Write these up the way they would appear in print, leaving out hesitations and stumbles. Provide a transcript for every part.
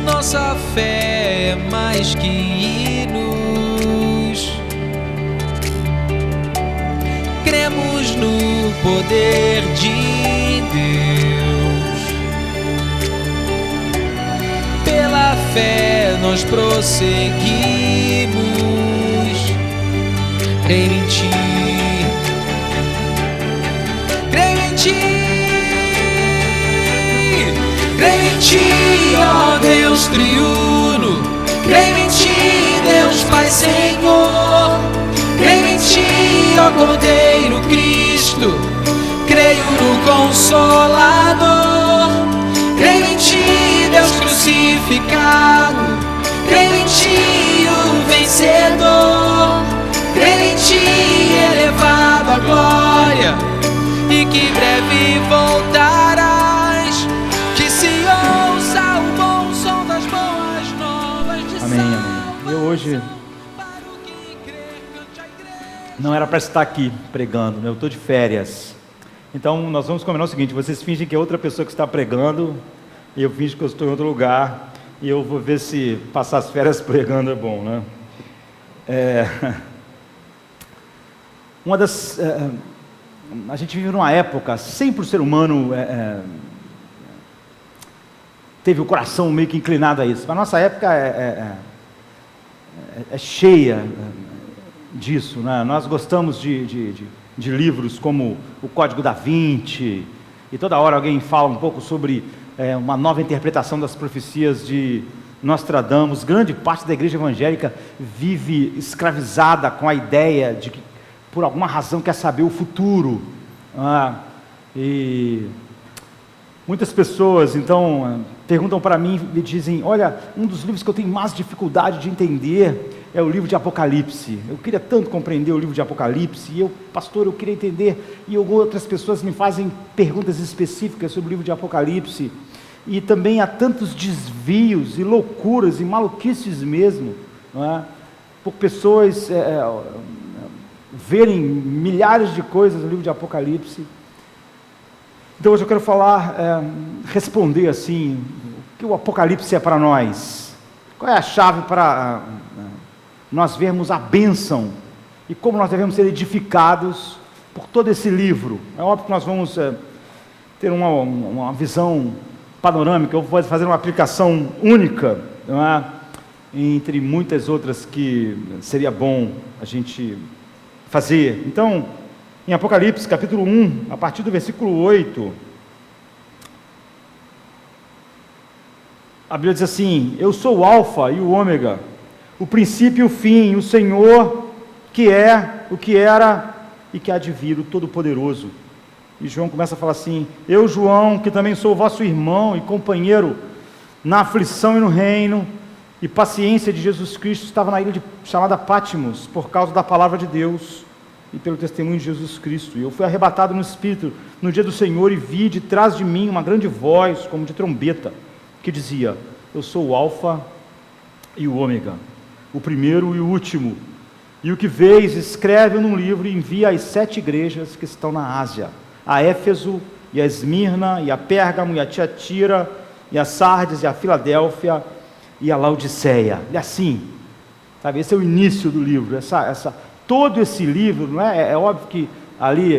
Nossa fé é mais que hinos. Cremos no poder de Deus. Pela fé nós prosseguimos. Creio em Ti. Creio em Ti. Creio em Ti, ó Deus triuno. Creio em Ti, Deus Pai Senhor. Creio em Ti, ó Cordeiro Cristo. Creio no Consolador. Creio em Ti, Deus crucificado. Creio em Ti, o vencedor. Creio em Ti, elevado à glória, e que breve voltarás. Que se ouça o bom som das boas novas de Amém, amém. Eu hoje não era para estar aqui pregando, né? Eu estou de férias. Então nós vamos combinar o seguinte: vocês fingem que é outra pessoa que está pregando, e eu finjo que eu estou em outro lugar, e eu vou ver se passar as férias pregando é bom, né? A gente vive numa época, sempre o ser humano teve o coração meio que inclinado a isso. A nossa época é cheia disso, né? Nós gostamos de livros como o Código da Vinci, e toda hora alguém fala um pouco sobre uma nova interpretação das profecias de Nostradamus. Grande parte da igreja evangélica vive escravizada com a ideia de que, por alguma razão, quer saber o futuro. E muitas pessoas, então, perguntam para mim e dizem: olha, um dos livros que eu tenho mais dificuldade de entender é o livro de Apocalipse. Eu queria tanto compreender o livro de Apocalipse, e eu, pastor, eu queria entender, e outras pessoas me fazem perguntas específicas sobre o livro de Apocalipse, e também há tantos desvios e loucuras e maluquices mesmo, não é? Por pessoas verem milhares de coisas no livro de Apocalipse. Então hoje eu quero falar, responder assim, o que o Apocalipse é para nós, qual é a chave para nós vermos a bênção, e como nós devemos ser edificados por todo esse livro. É óbvio que nós vamos ter uma visão panorâmica. Eu vou fazer uma aplicação única, não é? Entre muitas outras que seria bom a gente fazer. Então, em Apocalipse, capítulo 1, a partir do versículo 8, a Bíblia diz assim: eu sou o Alfa e o Ômega, o princípio e o fim, o Senhor que é, o que era e que há de vir, o Todo-Poderoso. E João começa a falar assim: eu, João, que também sou vosso irmão e companheiro na aflição e no reino e paciência de Jesus Cristo, estava na ilha chamada Patmos, por causa da palavra de Deus e pelo testemunho de Jesus Cristo. E eu fui arrebatado no Espírito no dia do Senhor, e vi de trás de mim uma grande voz, como de trombeta, que dizia: eu sou o Alfa e o Ômega, o primeiro e o último. E o que vês, escreve num livro e envia às 7 igrejas que estão na Ásia: a Éfeso, e a Esmirna, e a Pérgamo, e a Tiatira, e a Sardes, e a Filadélfia, e a Laodiceia. E assim, sabe, esse é o início do livro, todo esse livro, não é? É óbvio que ali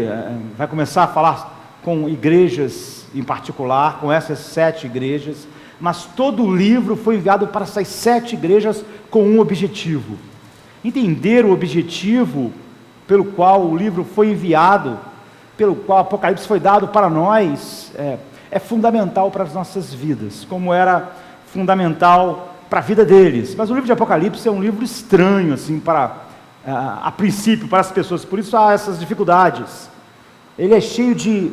vai começar a falar com igrejas em particular, com essas 7 igrejas, mas todo o livro foi enviado para essas 7 igrejas com um objetivo. Entender o objetivo pelo qual o livro foi enviado, pelo qual o Apocalipse foi dado para nós, é fundamental para as nossas vidas, como era fundamental para a vida deles. Mas o livro de Apocalipse é um livro estranho, assim, a princípio, para as pessoas, por isso há essas dificuldades. Ele é cheio de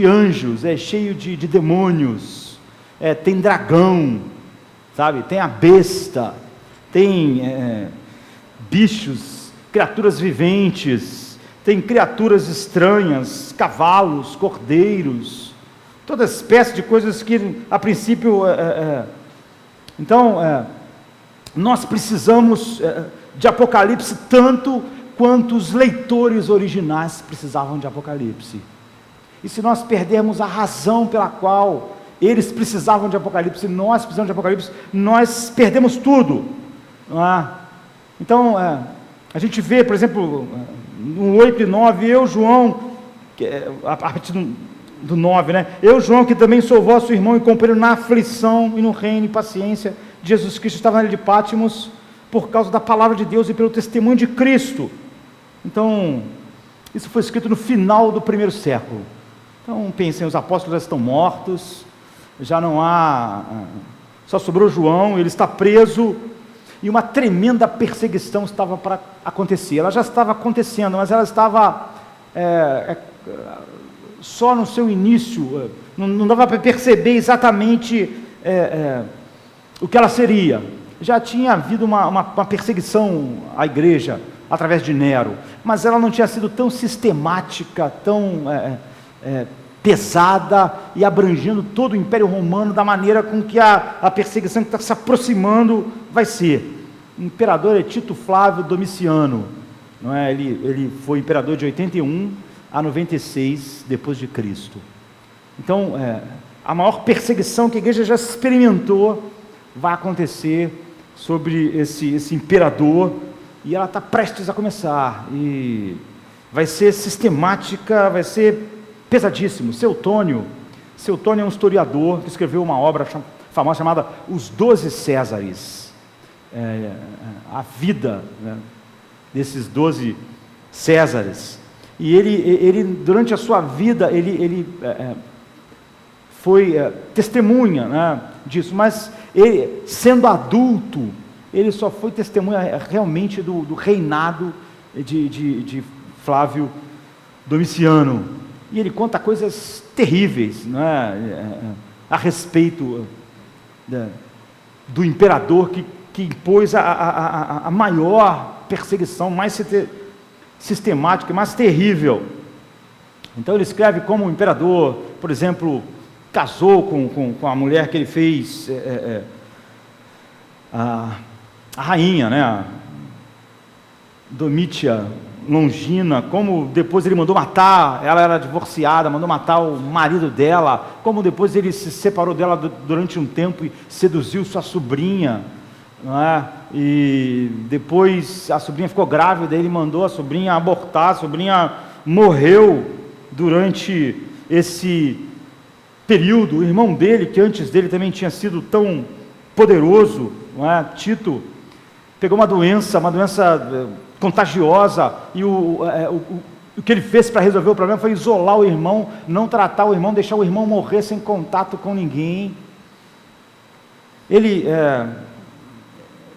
anjos, é cheio de demônios, tem dragão, sabe? Tem a besta, tem bichos, criaturas viventes, tem criaturas estranhas, cavalos, cordeiros, toda espécie de coisas que a princípio... Então, nós precisamos de Apocalipse tanto quanto os leitores originais precisavam de Apocalipse. E se nós perdermos a razão pela qual Eles precisavam de Apocalipse, nós precisamos de Apocalipse, nós perdemos tudo. Não é? Então, a gente vê, por exemplo, no 8 e 9, eu, João, a partir do 9, né? Eu, João, que também sou vosso irmão e companheiro na aflição e no reino e paciência de Jesus Cristo, estava na ilha de Patmos por causa da palavra de Deus e pelo testemunho de Cristo. Então, isso foi escrito no final do primeiro século. Então, pensem, os apóstolos já estão mortos, já não há, só sobrou João, ele está preso, e uma tremenda perseguição estava para acontecer. Ela já estava acontecendo, mas ela estava só no seu início, não dava para perceber exatamente o que ela seria. Já tinha havido uma perseguição à igreja através de Nero, mas ela não tinha sido tão sistemática, tão pesada e abrangendo todo o Império Romano da maneira com que a perseguição que está se aproximando vai ser. O imperador é Tito Flávio Domiciano, não é? Ele foi imperador de 81 a 96 depois de Cristo. Então, a maior perseguição que a igreja já experimentou vai acontecer sobre esse imperador, e ela está prestes a começar, e vai ser sistemática, vai ser pesadíssimo. Seutônio é um historiador que escreveu uma obra famosa chamada Os 12 Césares, a vida, né, desses 12 Césares, e ele durante a sua vida, ele foi testemunha, né, disso, mas ele, sendo adulto, ele só foi testemunha realmente do reinado de Flávio Domiciano, e ele conta coisas terríveis, né, a respeito do imperador que impôs a maior perseguição, mais sistemática, mais terrível. Então ele escreve como o imperador, por exemplo, casou com a mulher que ele fez, a rainha, né, a Domítia Longina, como depois ele mandou matar, ela era divorciada, mandou matar o marido dela, como depois ele se separou dela durante um tempo e seduziu sua sobrinha, não é? E depois a sobrinha ficou grávida, ele mandou a sobrinha abortar, a sobrinha morreu durante esse período. O irmão dele, que antes dele também tinha sido tão poderoso, não é? Tito, pegou uma doença contagiosa, e o que ele fez para resolver o problema foi isolar o irmão, não tratar o irmão, deixar o irmão morrer sem contato com ninguém. Ele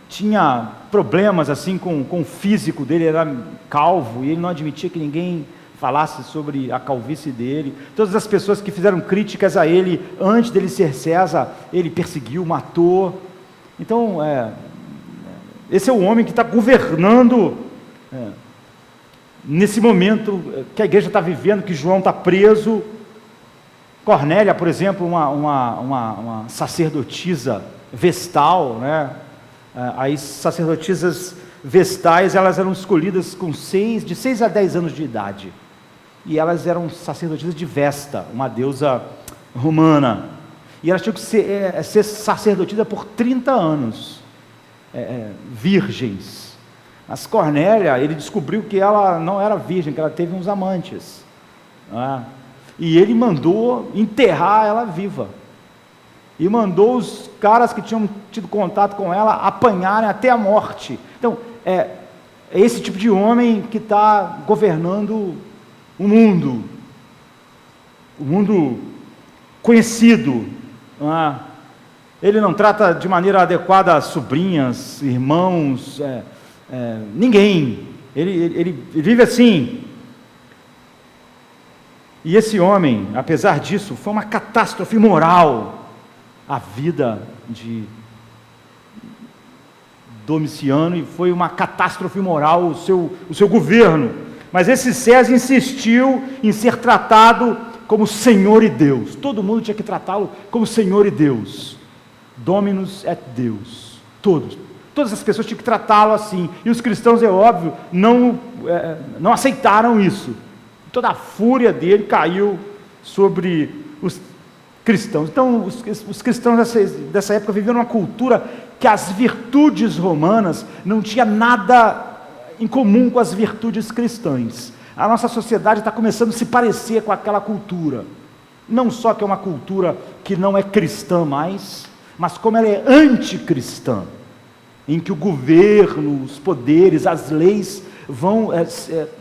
tinha problemas assim com o físico dele, era calvo, e ele não admitia que ninguém falasse sobre a calvície dele. Todas as pessoas que fizeram críticas a ele antes dele ser César, ele perseguiu, matou. Então, esse é o homem que está governando nesse momento que a igreja está vivendo, que João está preso. Cornélia, por exemplo, uma sacerdotisa vestal, né? As sacerdotisas vestais, elas eram escolhidas de 6 a 10 anos de idade, e elas eram sacerdotisas de Vesta, uma deusa romana, e elas tinham que ser sacerdotisa por 30 anos, virgens. Mas Cornélia, ele descobriu que ela não era virgem, que ela teve uns amantes, né? E ele mandou enterrar ela viva, e mandou os caras que tinham tido contato com ela apanharem até a morte. Então, é esse tipo de homem que está governando o mundo conhecido, não é? Ele não trata de maneira adequada as sobrinhas, irmãos, ninguém. Ele vive assim. E esse homem, apesar disso, foi uma catástrofe moral a vida de Domiciano, e foi uma catástrofe moral o seu governo. Mas esse César insistiu em ser tratado como Senhor e Deus. Todo mundo tinha que tratá-lo como Senhor e Deus. Dominus et Deus. Todas as pessoas tinham que tratá-lo assim. E os cristãos, é óbvio, não aceitaram isso. Toda a fúria dele caiu sobre cristãos. Então, os cristãos dessa época viviam numa cultura que as virtudes romanas não tinha nada em comum com as virtudes cristãs. A nossa sociedade está começando a se parecer com aquela cultura. Não só que é uma cultura que não é cristã mais, mas como ela é anticristã, em que o governo, os poderes, as leis vão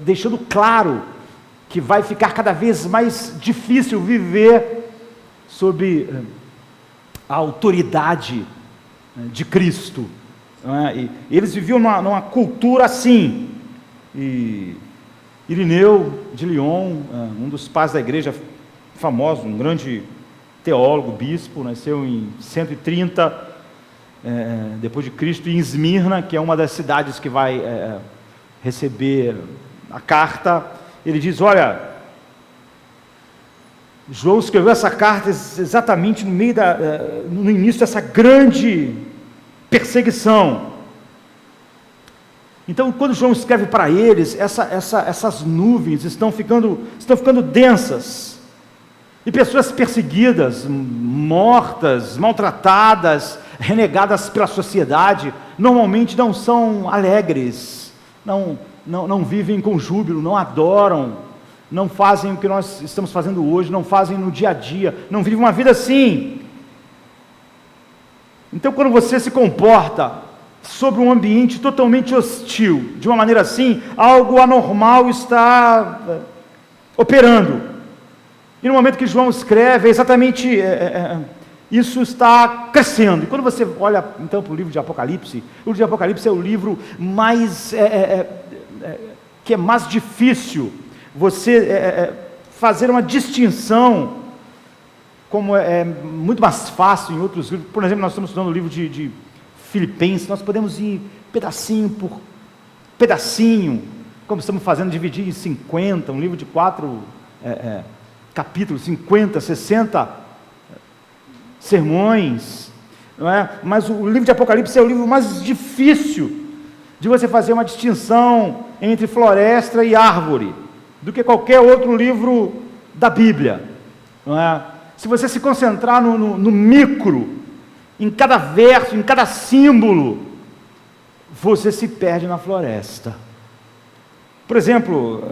deixando claro que vai ficar cada vez mais difícil viver sob a autoridade de Cristo. Não é? E eles viviam numa cultura assim. E Irineu de Lyon, um dos pais da igreja famoso, um grande teólogo, bispo, nasceu em 130 depois de Cristo, em Esmirna, que é uma das cidades que vai receber a carta. Ele diz: olha, João escreveu essa carta exatamente no início dessa grande perseguição. Então, quando João escreve para eles, essas nuvens estão ficando densas. E pessoas perseguidas, mortas, maltratadas, renegadas pela sociedade, normalmente não são alegres, não vivem com júbilo, não adoram, não fazem o que nós estamos fazendo hoje, não fazem no dia a dia, não vivem uma vida assim. Então, quando você se comporta sobre um ambiente totalmente hostil, de uma maneira assim, algo anormal está operando. E no momento que João escreve, exatamente isso está crescendo. E quando você olha então para o livro de Apocalipse, o livro de Apocalipse é o livro mais que é mais difícil você fazer uma distinção, como é muito mais fácil em outros livros. Por exemplo, nós estamos estudando o livro de Filipenses, nós podemos ir pedacinho por pedacinho, como estamos fazendo, dividir em 50, um livro de 4 capítulos, 50, 60 sermões, não é? Mas o livro de Apocalipse é o livro mais difícil de você fazer uma distinção entre floresta e árvore, do que qualquer outro livro da Bíblia, não é? Se você se concentrar no micro, em cada verso, em cada símbolo, você se perde na floresta. Por exemplo,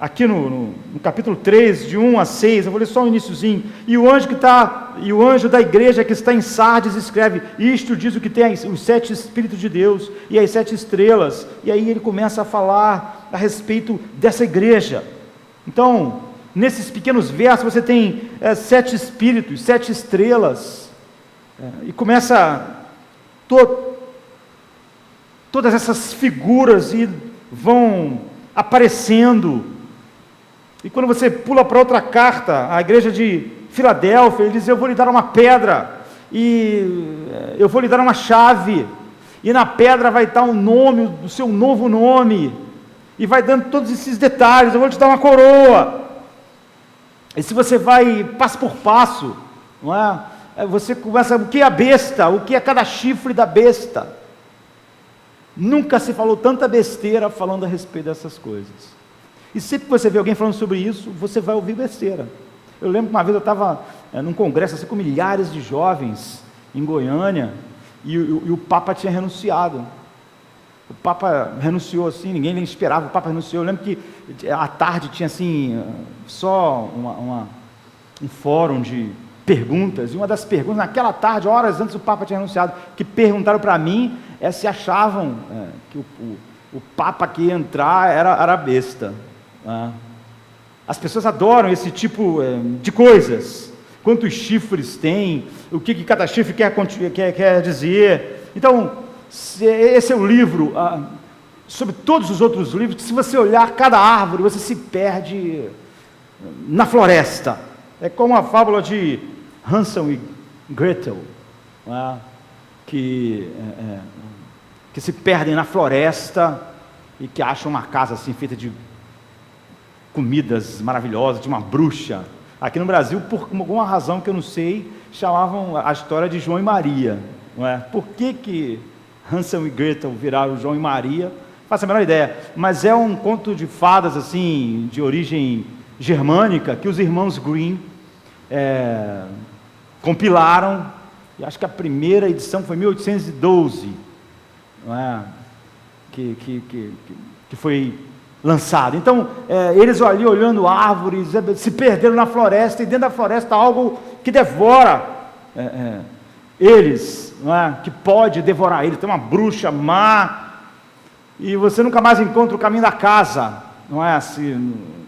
aqui no capítulo 3, de 1 a 6, eu vou ler só o iniciozinho. E o anjo da igreja que está em Sardes escreve: isto diz o que tem os 7 Espíritos de Deus e as 7 estrelas. E aí ele começa a falar a respeito dessa igreja. Então, nesses pequenos versos você tem 7 Espíritos, 7 estrelas, e começa todas essas figuras e vão aparecendo. E quando você pula para outra carta, a igreja de Filadélfia, ele diz: eu vou lhe dar uma pedra, e eu vou lhe dar uma chave, e na pedra vai estar o nome, o seu novo nome, e vai dando todos esses detalhes. Eu vou te dar uma coroa. E se você vai passo por passo, não é? Você começa: o que é a besta? O que é cada chifre da besta? Nunca se falou tanta besteira falando a respeito dessas coisas. E sempre que você vê alguém falando sobre isso, você vai ouvir besteira. Eu lembro que uma vez eu estava num congresso assim, com milhares de jovens em Goiânia, e o Papa tinha renunciado. O Papa renunciou assim, ninguém nem esperava, o Papa renunciou. Eu lembro que à tarde tinha assim, só um fórum de perguntas, e uma das perguntas, naquela tarde, horas antes do Papa tinha renunciado, que perguntaram para mim, se achavam que o Papa que ia entrar era besta. As pessoas adoram esse tipo de coisas. Quantos chifres tem, o que cada chifre quer dizer. Então, esse é o livro, sobre todos os outros livros, que se você olhar cada árvore, você se perde na floresta. É como a fábula de Hansel e Gretel, que se perdem na floresta e que acham uma casa assim feita de comidas maravilhosas, de uma bruxa. Aqui no Brasil, por alguma razão que eu não sei, chamavam a história de João e Maria, não é? Por que Hansel e Gretel viraram João e Maria? Não faço a menor ideia, mas é um conto de fadas assim, de origem germânica, que os irmãos Grimm compilaram, e acho que a primeira edição foi em 1812, não é? que foi lançado. Então, eles ali olhando árvores, se perderam na floresta, e dentro da floresta algo que devora eles, não é? Que pode devorar eles. Tem uma bruxa má, e você nunca mais encontra o caminho da casa, não é? Se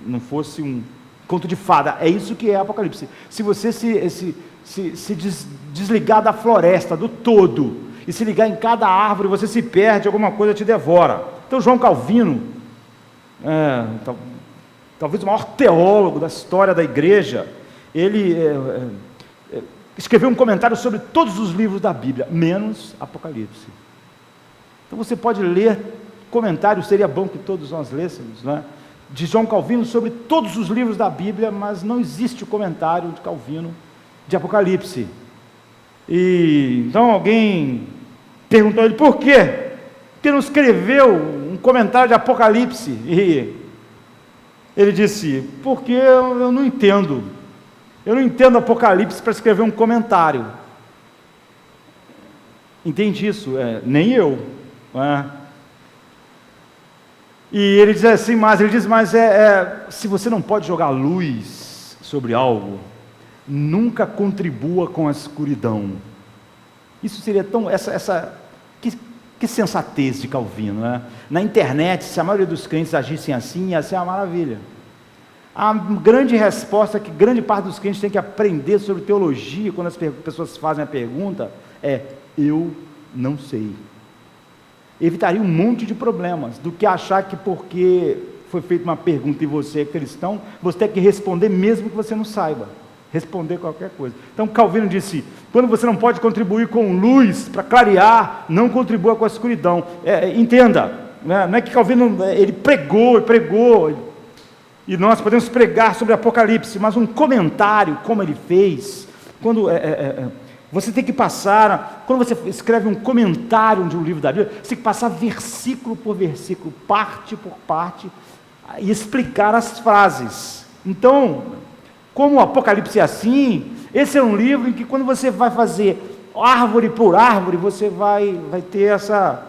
não fosse um conto de fada. É isso que é Apocalipse. Se você se desligar da floresta, do todo, e se ligar em cada árvore, você se perde, alguma coisa te devora. Então João Calvino, talvez o maior teólogo da história da igreja, ele escreveu um comentário sobre todos os livros da Bíblia, menos Apocalipse. Então você pode ler comentários, seria bom que todos nós lêssemos, não é? De João Calvino sobre todos os livros da Bíblia, mas não existe o comentário de Calvino de Apocalipse. E então alguém perguntou a ele por quê? Porque não escreveu um comentário de Apocalipse. E ele disse: porque eu não entendo. Eu não entendo Apocalipse para escrever um comentário. Entende isso? Nem eu. Não é? E ele diz assim, mas se você não pode jogar luz sobre algo, nunca contribua com a escuridão. Isso seria tão, que sensatez de Calvino, né? Na internet, se a maioria dos crentes agissem assim, ia ser uma maravilha. A grande resposta que grande parte dos crentes tem que aprender sobre teologia, quando as pessoas fazem a pergunta, eu não sei. Evitaria um monte de problemas, do que achar que porque foi feita uma pergunta e você é cristão, você tem que responder mesmo que você não saiba, responder qualquer coisa. Então Calvino disse, quando você não pode contribuir com luz para clarear, não contribua com a escuridão. Entenda, né? Não é que Calvino, ele pregou, e nós podemos pregar sobre Apocalipse, mas um comentário, como ele fez, quando você tem que passar, quando você escreve um comentário de um livro da Bíblia, você tem que passar versículo por versículo, parte por parte, e explicar as frases. Então, como o Apocalipse é assim, esse é um livro em que quando você vai fazer árvore por árvore, você vai ter essa...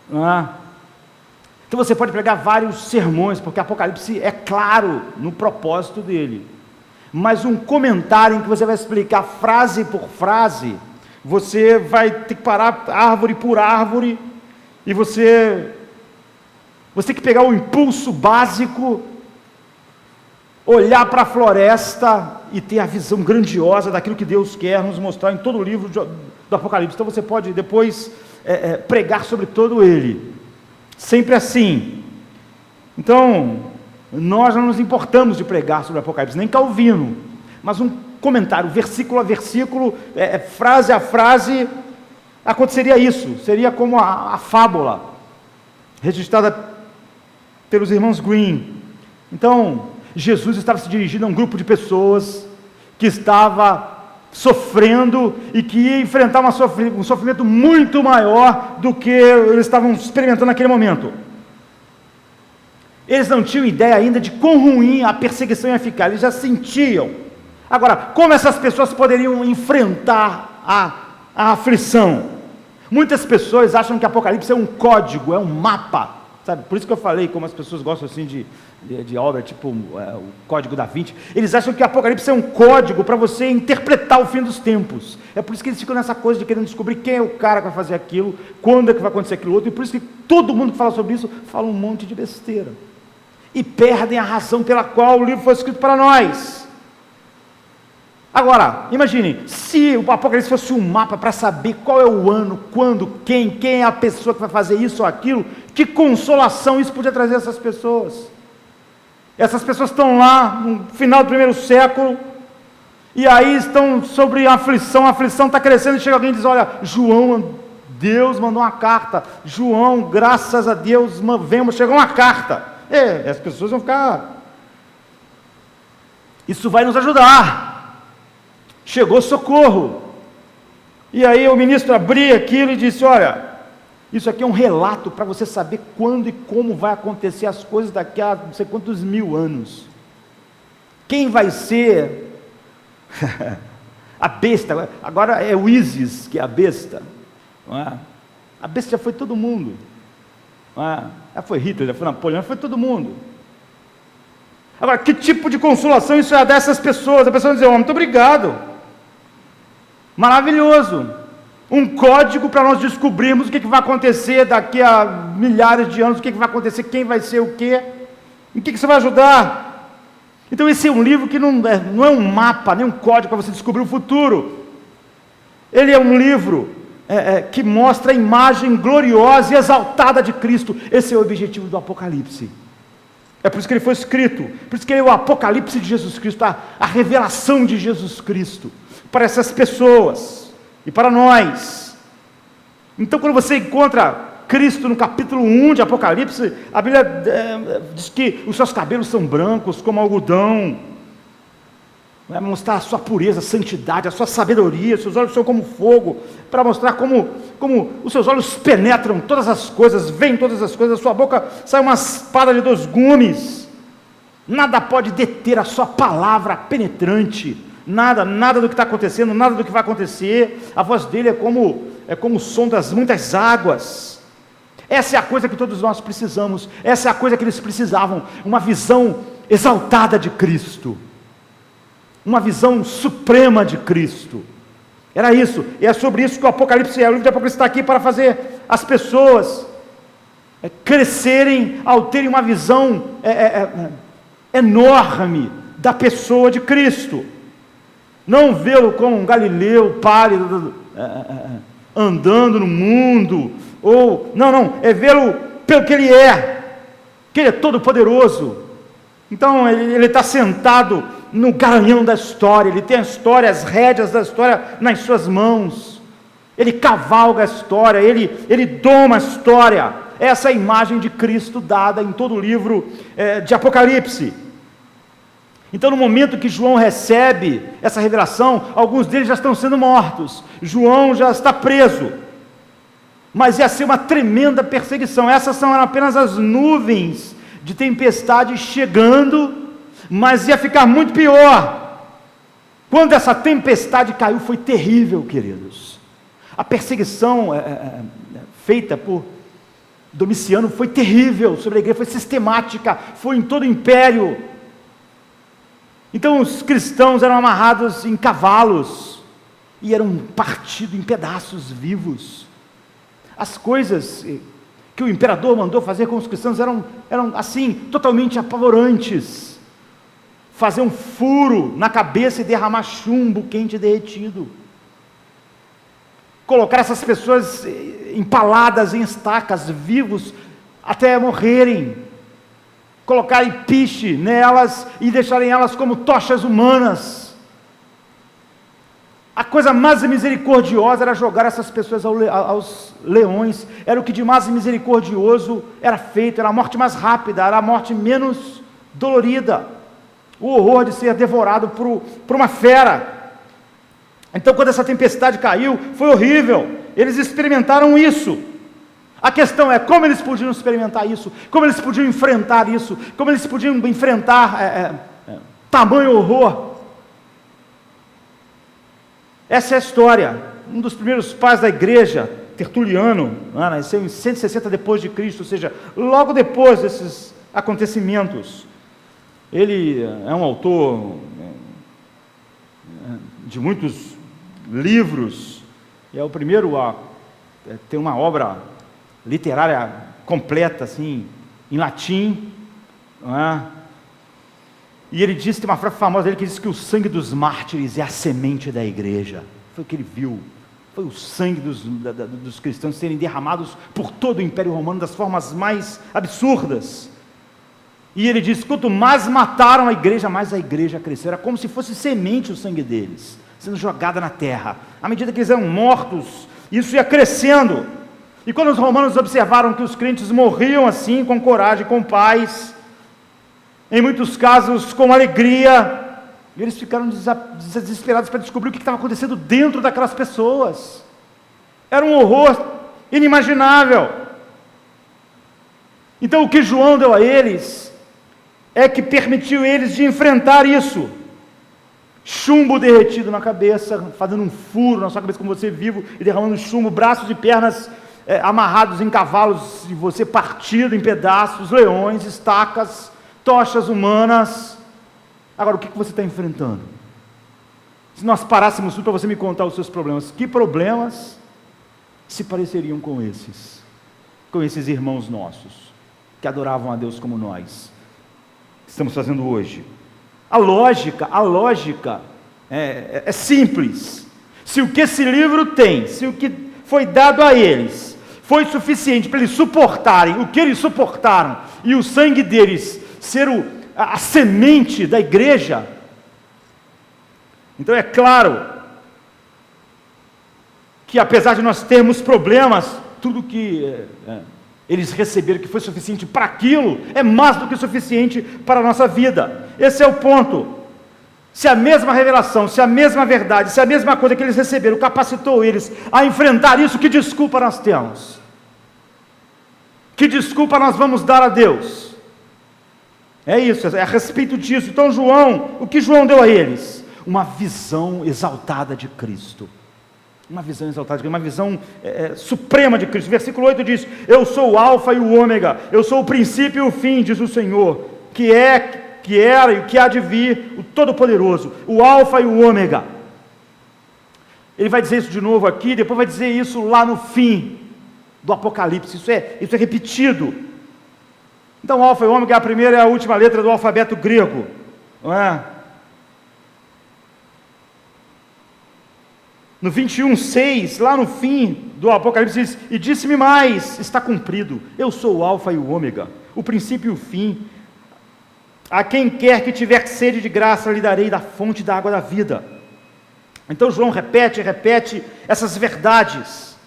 Então você pode pregar vários sermões, porque Apocalipse é claro no propósito dele. Mas um comentário em que você vai explicar frase por frase, você vai ter que parar árvore por árvore, e você tem que pegar o impulso básico, olhar para a floresta e ter a visão grandiosa daquilo que Deus quer nos mostrar em todo o livro do Apocalipse. Então você pode depois pregar sobre todo ele, sempre assim. Então, nós não nos importamos de pregar sobre o Apocalipse, nem Calvino, mas um comentário, versículo a versículo, frase a frase, aconteceria isso, seria como a fábula, registrada pelos irmãos Green. Então, Jesus estava se dirigindo a um grupo de pessoas, que estava sofrendo, e que ia enfrentar um sofrimento muito maior, do que eles estavam experimentando naquele momento. Eles não tinham ideia ainda de quão ruim a perseguição ia ficar, eles já sentiam. Agora, como essas pessoas poderiam enfrentar a aflição? Muitas pessoas acham que Apocalipse é um código, é um mapa, sabe? Por isso que eu falei, como as pessoas gostam assim de obra, tipo o Código da Vinci. Eles acham que Apocalipse é um código para você interpretar o fim dos tempos. É por isso que eles ficam nessa coisa de querendo descobrir quem é o cara que vai fazer aquilo, quando é que vai acontecer aquilo outro, e por isso que todo mundo que fala sobre isso, fala um monte de besteira. E perdem a razão pela qual o livro foi escrito para nós. Agora, imagine, se o Apocalipse fosse um mapa para saber qual é o ano, quando, quem é a pessoa que vai fazer isso ou aquilo, que consolação isso podia trazer a essas pessoas. Essas pessoas estão lá no final do primeiro século, e aí estão sobre a aflição está crescendo, e chega alguém e diz, olha, João, Deus mandou uma carta, João, graças a Deus, chegou uma carta. As pessoas vão ficar... Isso vai nos ajudar. Chegou socorro. E aí o ministro abria aquilo e disse, olha, isso aqui é um relato para você saber quando e como vai acontecer as coisas daqui a não sei quantos mil anos. Quem vai ser A besta, agora é o ISIS que é a besta, não é? A besta já foi todo mundo, não é? Já foi Hitler, já foi Napoleão, já foi todo mundo. Agora, que tipo de consolação isso é dessas pessoas? A pessoa vai dizer, muito obrigado, maravilhoso, um código para nós descobrirmos o que vai acontecer daqui a milhares de anos, o que vai acontecer, quem vai ser o quê, em que você vai ajudar. Então esse é um livro que não é um mapa, nem um código para você descobrir o futuro. Ele é um livro que mostra a imagem gloriosa e exaltada de Cristo. Esse é o objetivo do Apocalipse. É por isso que ele foi escrito, por isso que ele é o Apocalipse de Jesus Cristo, a revelação de Jesus Cristo, para essas pessoas e para nós. Então quando você encontra Cristo no capítulo 1 de Apocalipse, a Bíblia diz que os seus cabelos são brancos como algodão, vai mostrar a sua pureza, a santidade, a sua sabedoria, seus olhos são como fogo, para mostrar como os seus olhos penetram todas as coisas, veem todas as coisas, da sua boca sai uma espada de 2 gumes, nada pode deter a sua palavra penetrante, nada do que está acontecendo, nada do que vai acontecer, a voz dele é como o som das muitas águas. Essa é a coisa que todos nós precisamos, essa é a coisa que eles precisavam, uma visão exaltada de Cristo, uma visão suprema de Cristo. Era isso, e é sobre isso que o Apocalipse o livro de Apocalipse está aqui, para fazer as pessoas crescerem ao terem uma visão enorme da pessoa de Cristo, não vê-lo como um galileu pálido, andando no mundo, ou, não, é vê-lo pelo que ele é, que ele é todo poderoso. Então ele está sentado no garanhão da história, ele tem a história, as rédeas da história nas suas mãos, ele cavalga a história, ele doma a história. Essa é a imagem de Cristo dada em todo o livro de Apocalipse. Então no momento que João recebe essa revelação, alguns deles já estão sendo mortos, João já está preso, mas ia ser uma tremenda perseguição. Essas são apenas as nuvens de tempestade chegando, mas ia ficar muito pior. Quando essa tempestade caiu, foi terrível, queridos. A perseguição feita por Domiciano foi terrível sobre a igreja, foi sistemática, foi em todo o império. Então os cristãos eram amarrados em cavalos e eram partidos em pedaços vivos. As coisas que o imperador mandou fazer com os cristãos eram assim, totalmente apavorantes. Fazer um furo na cabeça e derramar chumbo quente derretido. Colocar essas pessoas empaladas em estacas, vivos, até morrerem. Colocarem piche nelas e deixarem elas como tochas humanas. A coisa mais misericordiosa era jogar essas pessoas aos leões. Era o que de mais misericordioso era feito, era a morte mais rápida, era a morte menos dolorida. O horror de ser devorado por uma fera. Então quando essa tempestade caiu, foi horrível, eles experimentaram isso. A questão é como eles podiam experimentar isso, como eles podiam enfrentar isso, como eles podiam enfrentar tamanho horror. Essa é a história. Um dos primeiros pais da igreja, Tertuliano, nasceu em 160 depois de Cristo, ou seja, logo depois desses acontecimentos. Ele é um autor de muitos livros, é o primeiro a ter uma obra literária completa, assim, em latim, não é? E ele disse, tem uma frase famosa dele que diz que o sangue dos mártires é a semente da igreja. Foi o que ele viu, foi o sangue dos cristãos serem derramados por todo o Império Romano das formas mais absurdas. E ele diz, quanto mais mataram a igreja, mais a igreja cresceu. Era como se fosse semente o sangue deles, sendo jogada na terra. À medida que eles eram mortos, isso ia crescendo. E quando os romanos observaram que os crentes morriam assim, com coragem, com paz, em muitos casos com alegria, eles ficaram desesperados para descobrir o que estava acontecendo dentro daquelas pessoas. Era um horror inimaginável. Então o que João deu a eles é que permitiu eles de enfrentar isso. chumbo derretido na cabeça, fazendo um furo na sua cabeça como você vivo, e derramando chumbo, braços e pernas amarrados em cavalos, e você partido em pedaços, leões, estacas, tochas humanas. Agora, o que você está enfrentando? Se nós parássemos tudo para você me contar os seus problemas, que problemas se pareceriam com esses irmãos nossos, que adoravam a Deus como nós estamos fazendo hoje? A lógica é simples. Se o que esse livro tem, se o que foi dado a eles, foi suficiente para eles suportarem o que eles suportaram, e o sangue deles ser a semente da igreja, então é claro que apesar de nós termos problemas, tudo que eles receberam que foi suficiente para aquilo, é mais do que suficiente para a nossa vida. Esse é o ponto. Se a mesma revelação, se a mesma verdade, se a mesma coisa que eles receberam capacitou eles a enfrentar isso, que desculpa nós temos? Que desculpa nós vamos dar a Deus? É isso, é a respeito disso. Então João, o que João deu a eles? Uma visão exaltada de Cristo. Uma visão exaltada de Cristo, uma visão suprema de Cristo. Versículo 8 diz: eu sou o alfa e o ômega, eu sou o princípio e o fim, diz o Senhor, que era e o que há de vir, o Todo-Poderoso, o alfa e o ômega. Ele vai dizer isso de novo aqui, depois vai dizer isso lá no fim do Apocalipse. Isso é repetido. Então alfa e ômega é a primeira e a última letra do alfabeto grego, não é? No 21:6, lá no fim do Apocalipse diz: e disse-me mais, está cumprido, eu sou o alfa e o ômega, o princípio e o fim. A quem quer que tiver sede de graça, lhe darei da fonte da água da vida. Então João repete essas verdades.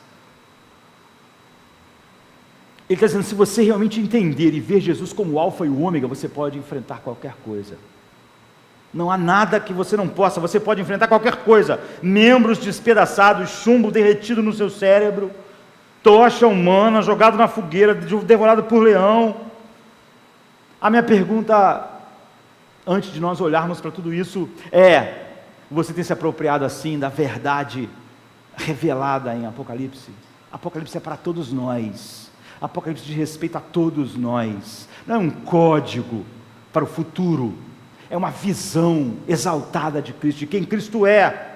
Ele está dizendo: se você realmente entender e ver Jesus como o alfa e o ômega, você pode enfrentar qualquer coisa. Não há nada que você não possa, você pode enfrentar qualquer coisa. Membros despedaçados, chumbo derretido no seu cérebro, tocha humana, jogado na fogueira, devorado por leão. A minha pergunta, antes de nós olharmos para tudo isso, você tem se apropriado assim da verdade revelada em Apocalipse? Apocalipse é para todos nós. Apocalipse diz respeito a todos nós. Não é um código para o futuro. É uma visão exaltada de Cristo, de quem Cristo é.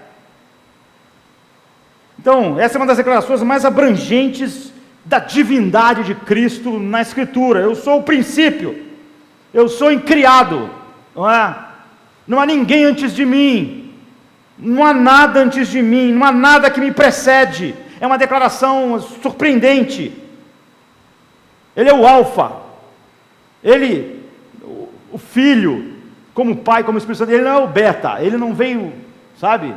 Então, essa é uma das declarações mais abrangentes da divindade de Cristo na Escritura. Eu sou o princípio, eu sou incriado, não é? Não há ninguém antes de mim, não há nada antes de mim, não há nada que me precede. É uma declaração surpreendente. Ele é o alfa, ele, o Filho, como Pai, como Espírito Santo. Ele não é o beta, ele não veio, sabe?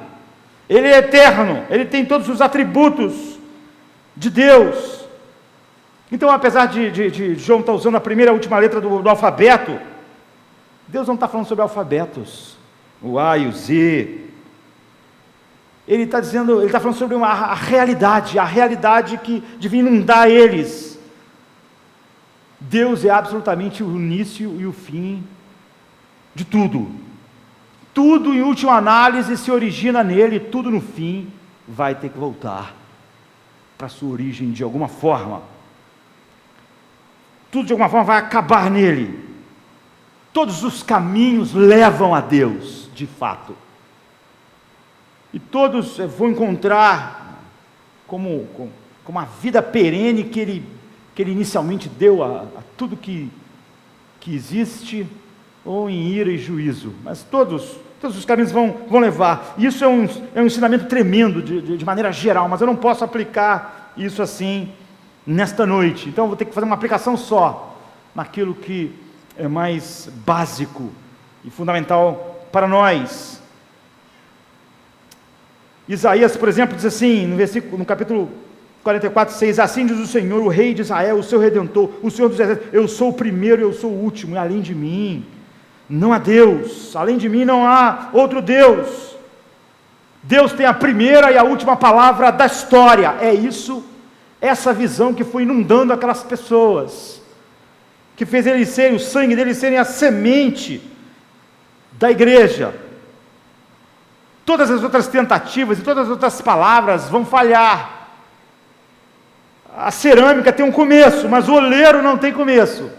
Ele é eterno, ele tem todos os atributos de Deus. Então, apesar de João estar usando a primeira e a última letra do alfabeto, Deus não está falando sobre alfabetos, o A e o Z. Ele está dizendo, ele está falando sobre a realidade que devia inundar eles. Deus é absolutamente o início e o fim de tudo. Tudo, em última análise, se origina nele, tudo no fim vai ter que voltar para a sua origem de alguma forma. Tudo de alguma forma vai acabar nele. Todos os caminhos levam a Deus, de fato. E todos vão encontrar como a vida perene que ele inicialmente deu a tudo que existe, ou em ira e juízo, mas todos os caminhos vão levar. Isso é um ensinamento tremendo, de maneira geral, mas eu não posso aplicar isso assim, nesta noite. Então eu vou ter que fazer uma aplicação só, naquilo que é mais básico e fundamental para nós. Isaías, por exemplo, diz assim, no capítulo 44:6, assim diz o Senhor, o Rei de Israel, o seu Redentor, o Senhor dos Exércitos: eu sou o primeiro e eu sou o último, e além de mim não há Deus, além de mim não há outro Deus. Deus tem a primeira e a última palavra da história. É isso, essa visão que foi inundando aquelas pessoas, que fez eles serem, o sangue deles serem a semente da igreja. Todas as outras tentativas e todas as outras palavras vão falhar. A cerâmica tem um começo, mas o oleiro não tem começo.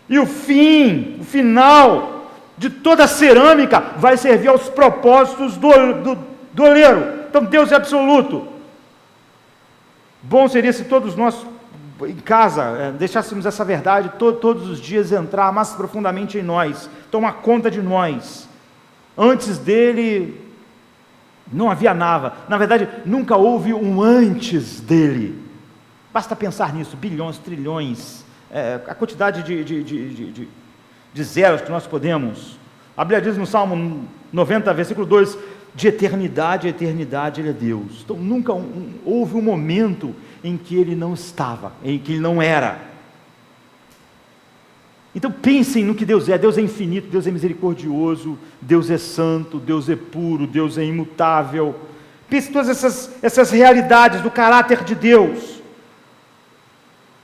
E o final de toda a cerâmica vai servir aos propósitos do oleiro. Então Deus é absoluto. Bom seria se todos nós, em casa, deixássemos essa verdade todos os dias entrar mais profundamente em nós, tomar conta de nós. Antes dele não havia nada. Na verdade, nunca houve um antes dele. Basta pensar nisso, bilhões, trilhões, a quantidade de zeros que nós podemos. A Bíblia diz no Salmo 90, versículo 2, de eternidade a eternidade Ele é Deus. Então nunca houve um momento em que Ele não estava, em que Ele não era. Então pensem no que Deus é. Deus é infinito, Deus é misericordioso, Deus é santo, Deus é puro, Deus é imutável. Pense em todas essas realidades do caráter de Deus.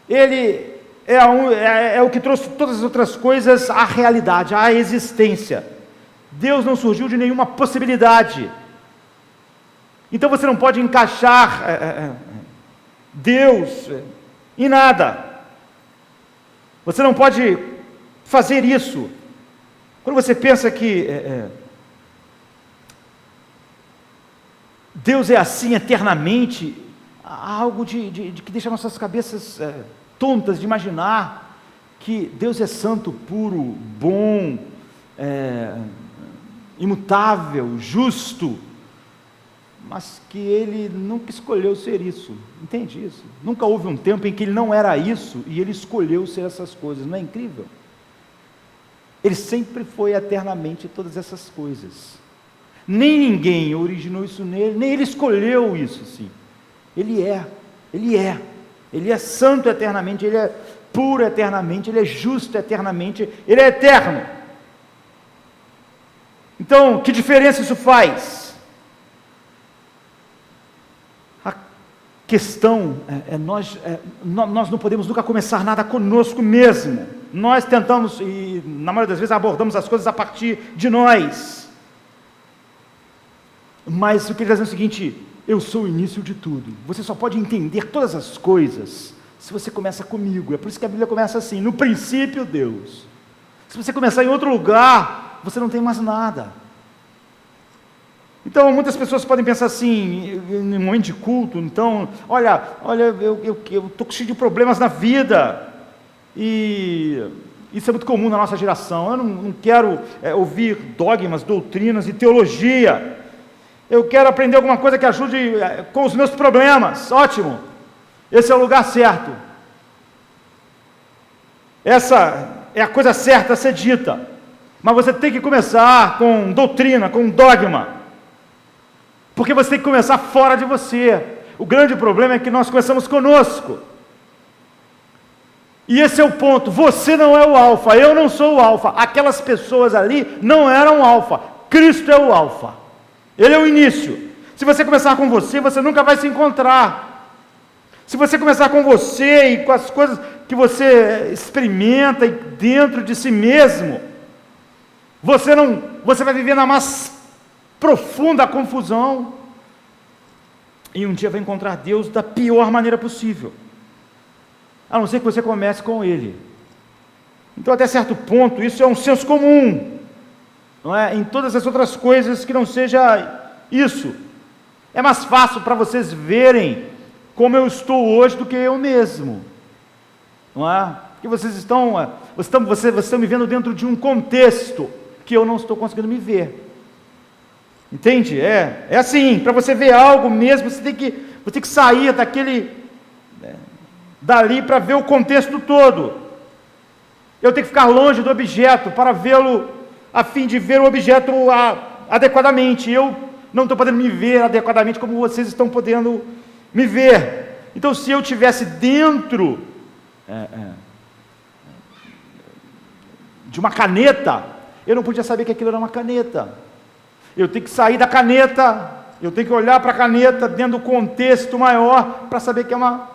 Ele é o que trouxe todas as outras coisas à realidade, à existência. Deus não surgiu de nenhuma possibilidade. Então você não pode encaixar Deus em nada. Você não pode fazer isso. Quando você pensa que Deus é assim eternamente, há algo de que deixa nossas cabeças tontas de imaginar que Deus é santo, puro, bom, imutável, justo, mas que Ele nunca escolheu ser isso. Entende isso? Nunca houve um tempo em que Ele não era isso e Ele escolheu ser essas coisas. Não é incrível? Ele sempre foi eternamente todas essas coisas. Nem ninguém originou isso nele, nem Ele escolheu isso, sim. Ele é santo eternamente, Ele é puro eternamente, Ele é justo eternamente, Ele é eterno. Então, que diferença isso faz? A questão nós não podemos nunca começar nada conosco mesmo. Nós tentamos, e na maioria das vezes abordamos as coisas a partir de nós. Mas eu queria dizer o seguinte: eu sou o início de tudo. Você só pode entender todas as coisas se você começa comigo. É por isso que a Bíblia começa assim: no princípio, Deus. Se você começar em outro lugar, você não tem mais nada. Então, muitas pessoas podem pensar assim, em um momento de culto, então, olha, eu estou cheio de problemas na vida, e isso é muito comum na nossa geração. Eu não quero ouvir dogmas, doutrinas e teologia. Eu quero aprender alguma coisa que ajude com os meus problemas. Ótimo, esse é o lugar certo. Essa é a coisa certa a ser dita. Mas você tem que começar com doutrina, com dogma. Porque você tem que começar fora de você. O grande problema é que nós começamos conosco. E esse é o ponto. Você não é o alfa, eu não sou o alfa. Aquelas pessoas ali não eram o alfa. Cristo é o alfa. Ele é o início. Se você começar com você, você nunca vai se encontrar. Se você começar com você e com as coisas que você experimenta dentro de si mesmo, você vai viver na mais profunda confusão, e um dia vai encontrar Deus da pior maneira possível, a não ser que você comece com Ele. Então, até certo ponto, isso é um senso comum, não é? Em todas as outras coisas que não seja isso. É mais fácil para vocês verem como eu estou hoje do que eu mesmo, não é? Porque vocês estão me vendo dentro de um contexto que eu não estou conseguindo me ver. Entende? É assim, para você ver algo mesmo, você tem que sair dali para ver o contexto todo. Eu tenho que ficar longe do objeto para vê-lo, a fim de ver o objeto adequadamente. Eu não estou podendo me ver adequadamente como vocês estão podendo me ver. Então, se eu estivesse dentro de uma caneta, eu não podia saber que aquilo era uma caneta. Eu tenho que sair da caneta, eu tenho que olhar para a caneta dentro do contexto maior para saber que é uma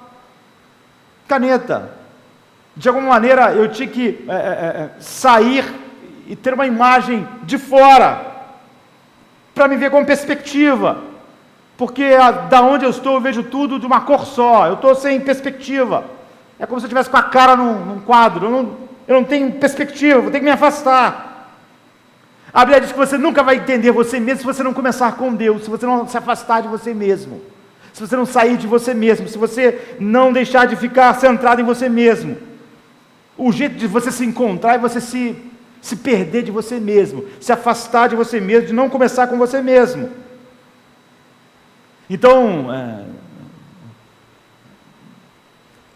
caneta. De alguma maneira eu tinha que sair e ter uma imagem de fora. para me ver com perspectiva, porque da onde eu estou eu vejo tudo de uma cor só, eu estou sem perspectiva, é como se eu estivesse com a cara num quadro, eu não tenho perspectiva, vou ter que me afastar. A Bíblia diz que você nunca vai entender você mesmo se você não começar com Deus, se você não se afastar de você mesmo, se você não sair de você mesmo, se você não deixar de ficar centrado em você mesmo. O jeito de você se encontrar é você se perder de você mesmo, se afastar de você mesmo, de não começar com você mesmo. Então,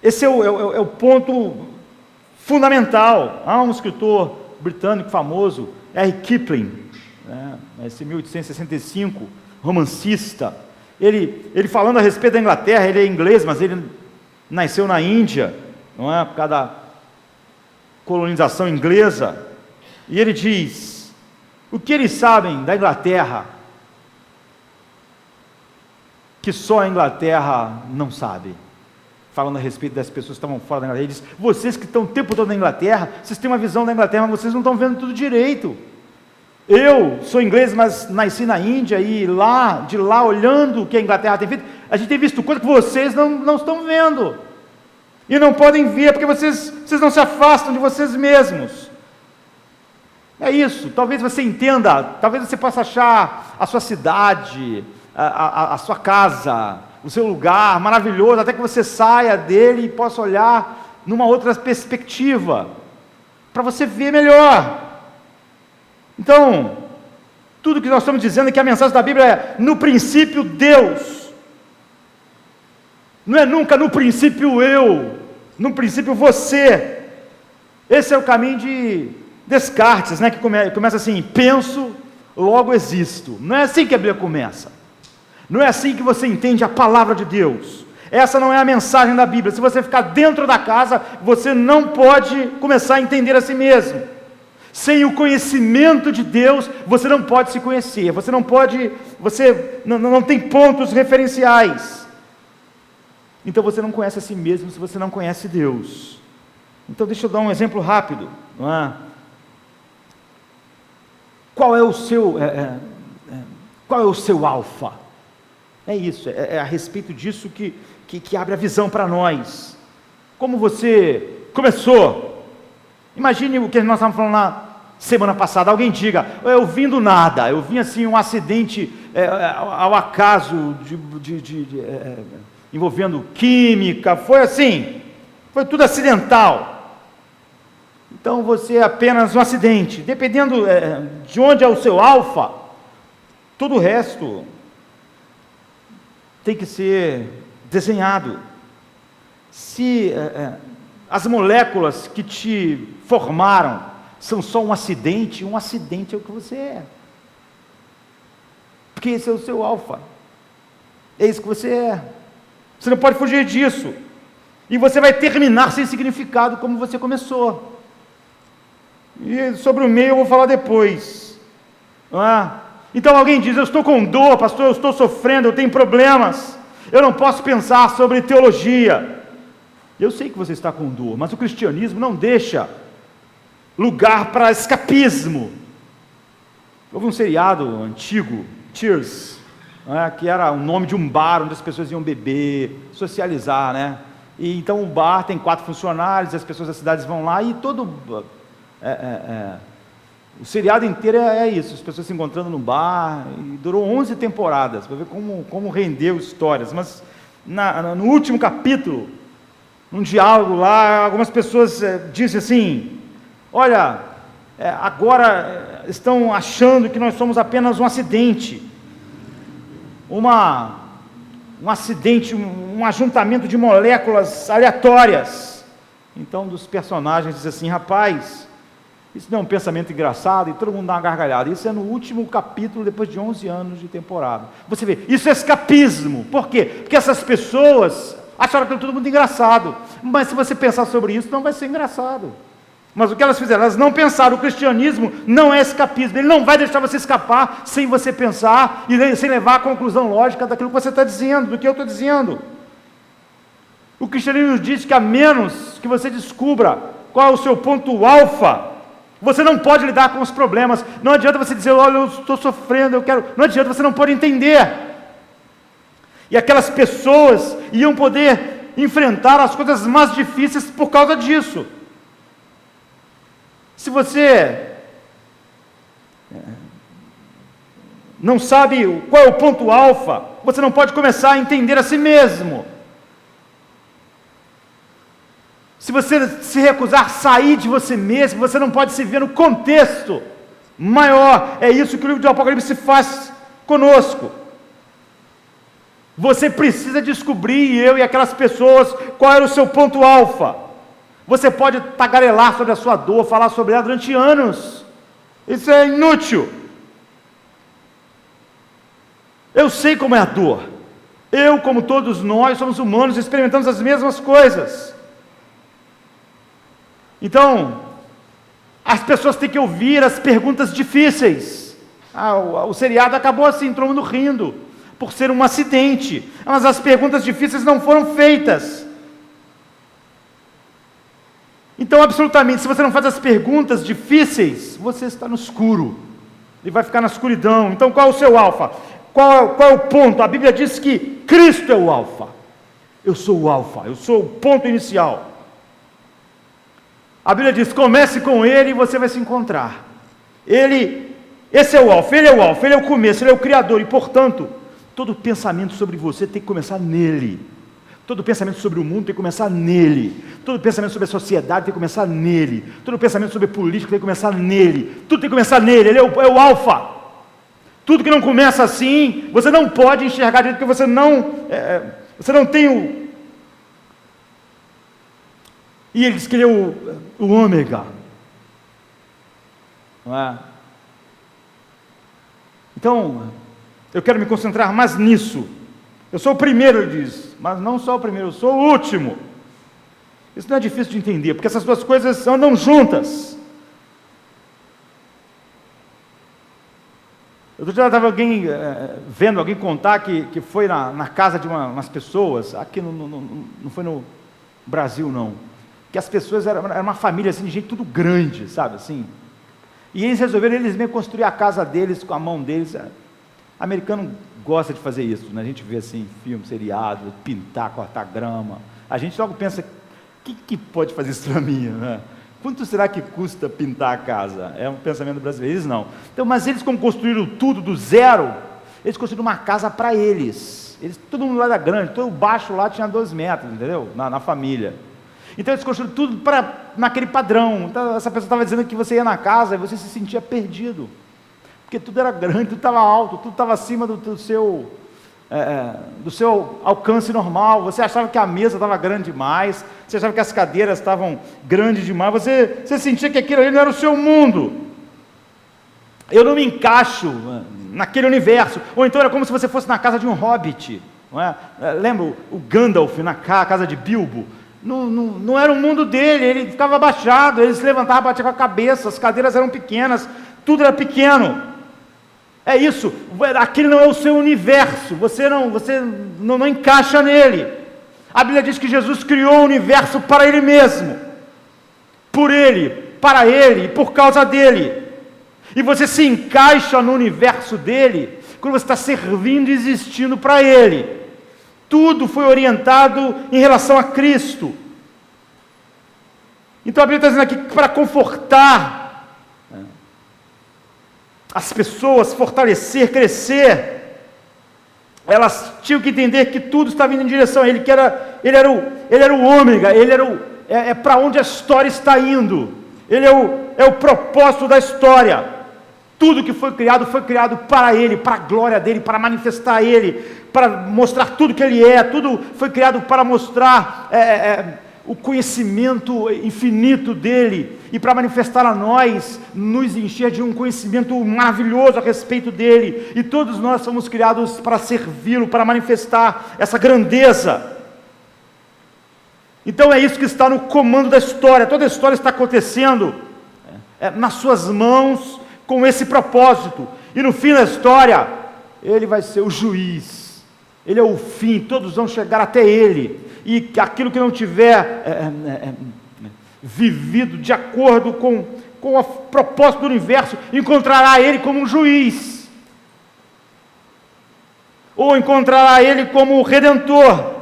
esse é o ponto fundamental. Há um escritor britânico famoso, R. Kipling, esse 1865, romancista, ele falando a respeito da Inglaterra, ele é inglês, mas ele nasceu na Índia, não é, por causa da colonização inglesa, e ele diz, o que eles sabem da Inglaterra, que só a Inglaterra não sabe, falando a respeito das pessoas que estavam fora da Inglaterra. Ele diz, vocês que estão o tempo todo na Inglaterra, vocês têm uma visão da Inglaterra, mas vocês não estão vendo tudo direito. Eu sou inglês, mas nasci na Índia, e de lá, olhando o que a Inglaterra tem feito, a gente tem visto coisas que vocês não estão vendo, e não podem ver, porque vocês não se afastam de vocês mesmos. É isso, talvez você entenda, talvez você possa achar a sua cidade, a sua casa, o seu lugar maravilhoso, até que você saia dele e possa olhar numa outra perspectiva, para você ver melhor. Então, tudo que nós estamos dizendo é que a mensagem da Bíblia é, no princípio Deus, não é nunca no princípio eu, no princípio você. Esse é o caminho de Descartes, né, que começa assim, penso, logo existo. Não é assim que a Bíblia começa, não é assim que você entende a palavra de Deus. Essa não é a mensagem da Bíblia. Se você ficar dentro da casa, você não pode começar a entender a si mesmo. Sem o conhecimento de Deus, você não pode se conhecer, você não tem pontos referenciais. Então você não conhece a si mesmo se você não conhece Deus. Então deixa eu dar um exemplo rápido, não é? Qual é o seu alfa? É isso, é a respeito disso que abre a visão para nós. Como você começou? Imagine o que nós estávamos falando na semana passada. Alguém diga, eu vim do nada, eu vim assim, um acidente ao acaso, envolvendo química, foi assim, foi tudo acidental. Então você é apenas um acidente. Dependendo de onde é o seu alfa, todo o resto tem que ser desenhado. Se as moléculas que te formaram são só um acidente é o que você é, porque esse é o seu alfa, é isso que você é, você não pode fugir disso, e você vai terminar sem significado como você começou. E sobre o meio eu vou falar depois, não é? Então alguém diz, eu estou com dor, pastor, eu estou sofrendo, eu tenho problemas, eu não posso pensar sobre teologia. Eu sei que você está com dor, mas o cristianismo não deixa lugar para escapismo. Houve um seriado antigo, Cheers, né, que era o nome de um bar onde as pessoas iam beber, socializar, né? E então o bar tem 4 funcionários, as pessoas das cidades vão lá e o seriado inteiro é isso, as pessoas se encontrando no bar, e durou 11 temporadas, para ver como rendeu histórias. Mas no último capítulo, num diálogo lá, algumas pessoas dizem assim, olha, agora estão achando que nós somos apenas um acidente, um acidente, um ajuntamento de moléculas aleatórias. Então, um dos personagens diz assim, rapaz, isso não é um pensamento engraçado, e todo mundo dá uma gargalhada. Isso é no último capítulo, depois de 11 anos de temporada. Você vê, isso é escapismo. Por quê? Porque essas pessoas acharam aquilo tudo muito engraçado, mas se você pensar sobre isso, não vai ser engraçado. Mas o que elas fizeram? Elas não pensaram. O cristianismo não é escapismo, ele não vai deixar você escapar sem você pensar e sem levar a conclusão lógica daquilo que você está dizendo, do que eu estou dizendo. O cristianismo diz que a menos que você descubra qual é o seu ponto alfa, Você não pode lidar com os problemas. Não adianta você dizer, olha, eu estou sofrendo, eu quero... Não adianta, você não pode entender. E aquelas pessoas iam poder enfrentar as coisas mais difíceis por causa disso. Se você não sabe qual é o ponto alfa, você não pode começar a entender a si mesmo. Se você se recusar a sair de você mesmo, você não pode se ver no contexto maior. É isso que o livro do Apocalipse faz conosco. Você precisa descobrir, eu e aquelas pessoas, qual era o seu ponto alfa. Você pode tagarelar sobre a sua dor, falar sobre ela durante anos. Isso é inútil. Eu sei como é a dor. Eu, como todos nós, somos humanos, experimentamos as mesmas coisas. Então, as pessoas têm que ouvir as perguntas difíceis. O seriado acabou assim, todo mundo rindo, por ser um acidente. Mas as perguntas difíceis não foram feitas. Então, absolutamente, se você não faz as perguntas difíceis, você está no escuro. E vai ficar na escuridão. Então, qual é o seu alfa? Qual é o ponto? A Bíblia diz que Cristo é o alfa. Eu sou o alfa, eu sou o ponto inicial. A Bíblia diz, comece com Ele e você vai se encontrar. Esse é o alfa, Ele é o alfa, Ele é o começo, Ele é o Criador. E, portanto, todo pensamento sobre você tem que começar nele. Todo pensamento sobre o mundo tem que começar nele. Todo pensamento sobre a sociedade tem que começar nele. Todo pensamento sobre política tem que começar nele. Tudo tem que começar nele, Ele é o alfa. Tudo que não começa assim, você não pode enxergar direito, porque você não tem o... E ele diz que ele é o ômega. Não é? Então, eu quero me concentrar mais nisso. Eu sou o primeiro, ele diz, mas não só o primeiro, eu sou o último. Isso não é difícil de entender, porque essas duas coisas andam juntas. Eu já estava vendo alguém contar que foi na casa de umas pessoas, aqui não foi no Brasil não, que as pessoas eram uma família assim, de gente tudo grande, sabe assim, e eles resolveram mesmos construir a casa deles com a mão deles. Americano gosta de fazer isso, né? A gente vê assim, filme, seriado, pintar, cortar grama, a gente logo pensa, que pode fazer isso para mim, né? Quanto será que custa pintar a casa? É um pensamento brasileiro. Eles não. Então, mas eles, como construíram tudo do zero, eles construíram uma casa para eles. Todo mundo lá era grande, todo baixo lá tinha 2 metros, entendeu? Na família. Então eles construíram tudo naquele padrão. Então, essa pessoa estava dizendo que você ia na casa e você se sentia perdido. Porque tudo era grande, tudo estava alto, tudo estava acima do seu alcance normal. Você achava que a mesa estava grande demais, você achava que as cadeiras estavam grandes demais, você sentia que aquilo ali não era o seu mundo. Eu não me encaixo naquele universo. Ou então era como se você fosse na casa de um hobbit, não é? Lembra o Gandalf na casa de Bilbo? Não era o mundo dele, ele ficava abaixado, ele se levantava, batia com a cabeça, as cadeiras eram pequenas, tudo era pequeno. É isso, aquele não é o seu universo, você não encaixa nele. A Bíblia diz que Jesus criou o universo para Ele mesmo, por Ele, para Ele e por causa dEle. E você se encaixa no universo dEle quando você está servindo e existindo para Ele. Tudo foi orientado em relação a Cristo. Então a Bíblia está dizendo aqui que para confortar as pessoas, fortalecer, crescer, elas tinham que entender que tudo estava indo em direção a Ele, que Ele era o ômega, Ele era para onde a história está indo, Ele é o propósito da história. Tudo que foi criado para Ele, para a glória dEle, para manifestar Ele, para mostrar tudo que Ele é. Tudo foi criado para mostrar o conhecimento infinito dEle, e para manifestar a nós, nos encher de um conhecimento maravilhoso a respeito dEle, e todos nós fomos criados para servi-lo, para manifestar essa grandeza. Então é isso que está no comando da história. Toda a história está acontecendo nas suas mãos, com esse propósito, e no fim da história, Ele vai ser o juiz, Ele é o fim, todos vão chegar até Ele, e aquilo que não tiver vivido de acordo com com o propósito do universo, encontrará Ele como um juiz, ou encontrará Ele como Redentor.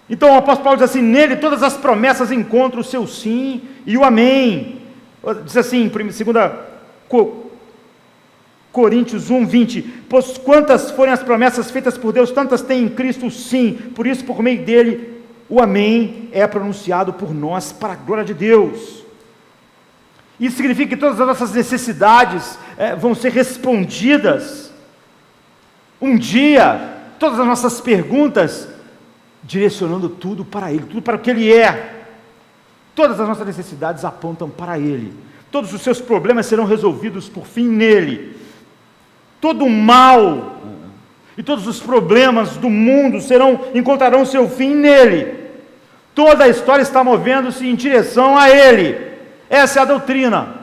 Então o apóstolo Paulo diz assim: nele todas as promessas encontram o seu sim e o amém. Diz assim, em 2 Coríntios 1, 20: pois quantas forem as promessas feitas por Deus, tantas tem em Cristo o sim, por isso por meio dele o amém é pronunciado por nós para a glória de Deus. Isso significa que todas as nossas necessidades vão ser respondidas um dia, todas as nossas perguntas, direcionando tudo para Ele, tudo para o que Ele é. Todas as nossas necessidades apontam para Ele, todos os seus problemas serão resolvidos por fim nele, todo o mal e todos os problemas do mundo encontrarão seu fim nele, toda a história está movendo-se em direção a Ele. Essa é a doutrina,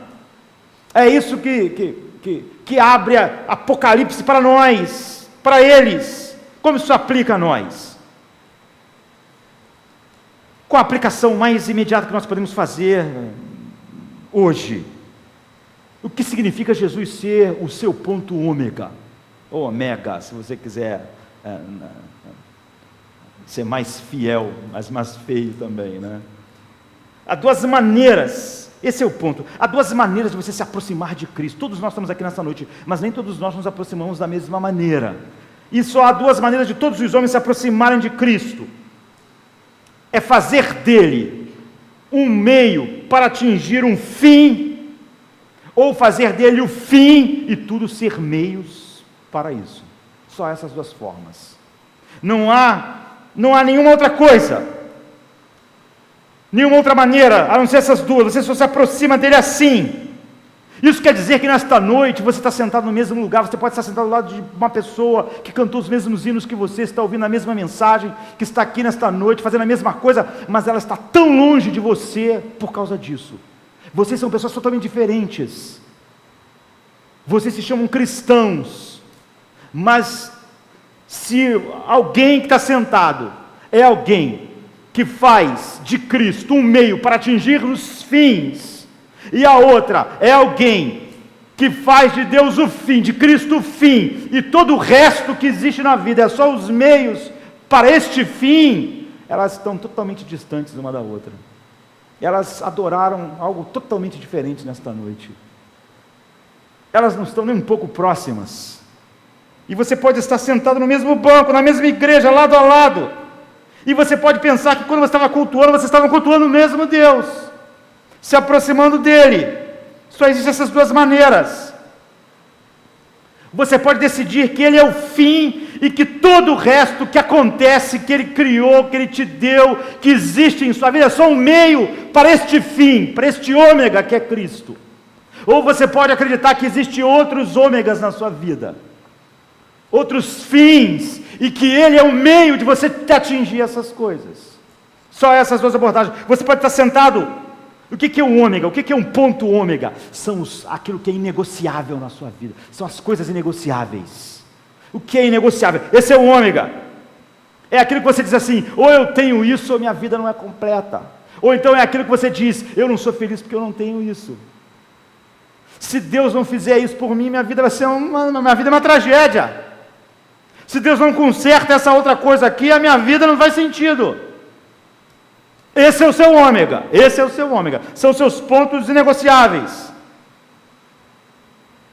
é isso que abre Apocalipse para nós, para eles. Como isso aplica a nós? Qual a aplicação mais imediata que nós podemos fazer hoje? O que significa Jesus ser o seu ponto ômega, ou omega, se você quiser ser mais fiel, mas mais feio também, né? Há duas maneiras, esse é o ponto, há duas maneiras de você se aproximar de Cristo. Todos nós estamos aqui nessa noite, mas nem todos nós nos aproximamos da mesma maneira, e só há duas maneiras de todos os homens se aproximarem de Cristo: é fazer dele um meio para atingir um fim, ou fazer dele o fim e tudo ser meios para isso. Só essas duas formas. Não há nenhuma outra coisa, nenhuma outra maneira, a não ser essas duas. Você só se aproxima dele assim. Isso quer dizer que nesta noite você está sentado no mesmo lugar, você pode estar sentado ao lado de uma pessoa que cantou os mesmos hinos que você, está ouvindo a mesma mensagem, que está aqui nesta noite fazendo a mesma coisa, mas ela está tão longe de você por causa disso. Vocês são pessoas totalmente diferentes, vocês se chamam cristãos, mas se alguém que está sentado é alguém que faz de Cristo um meio para atingir os fins, e a outra é alguém que faz de Deus o fim, de Cristo o fim, e todo o resto que existe na vida é só os meios para este fim, elas estão totalmente distantes uma da outra. Elas adoraram algo totalmente diferente nesta noite. Elas não estão nem um pouco próximas. E você pode estar sentado no mesmo banco, na mesma igreja, lado a lado, e você pode pensar que quando você estava cultuando, você estava cultuando o mesmo Deus, se aproximando dele. Só existem essas duas maneiras. Você pode decidir que ele é o fim e que todo o resto que acontece, que ele criou, que ele te deu, que existe em sua vida, é só um meio para este fim, para este ômega que é Cristo. Ou você pode acreditar que existem outros ômegas na sua vida, outros fins, e que ele é o meio de você atingir essas coisas. Só essas duas abordagens. Você pode estar sentado. O que é um ômega? O que é um ponto ômega? São aquilo que é inegociável na sua vida, são as coisas inegociáveis. O que é inegociável? Esse é o ômega. É aquilo que você diz assim: ou eu tenho isso ou minha vida não é completa. Ou então é aquilo que você diz: eu não sou feliz porque eu não tenho isso. Se Deus não fizer isso por mim, minha vida vai ser minha vida é uma tragédia. Se Deus não conserta essa outra coisa aqui, a minha vida não faz sentido. Esse é o seu ômega, são os seus pontos inegociáveis.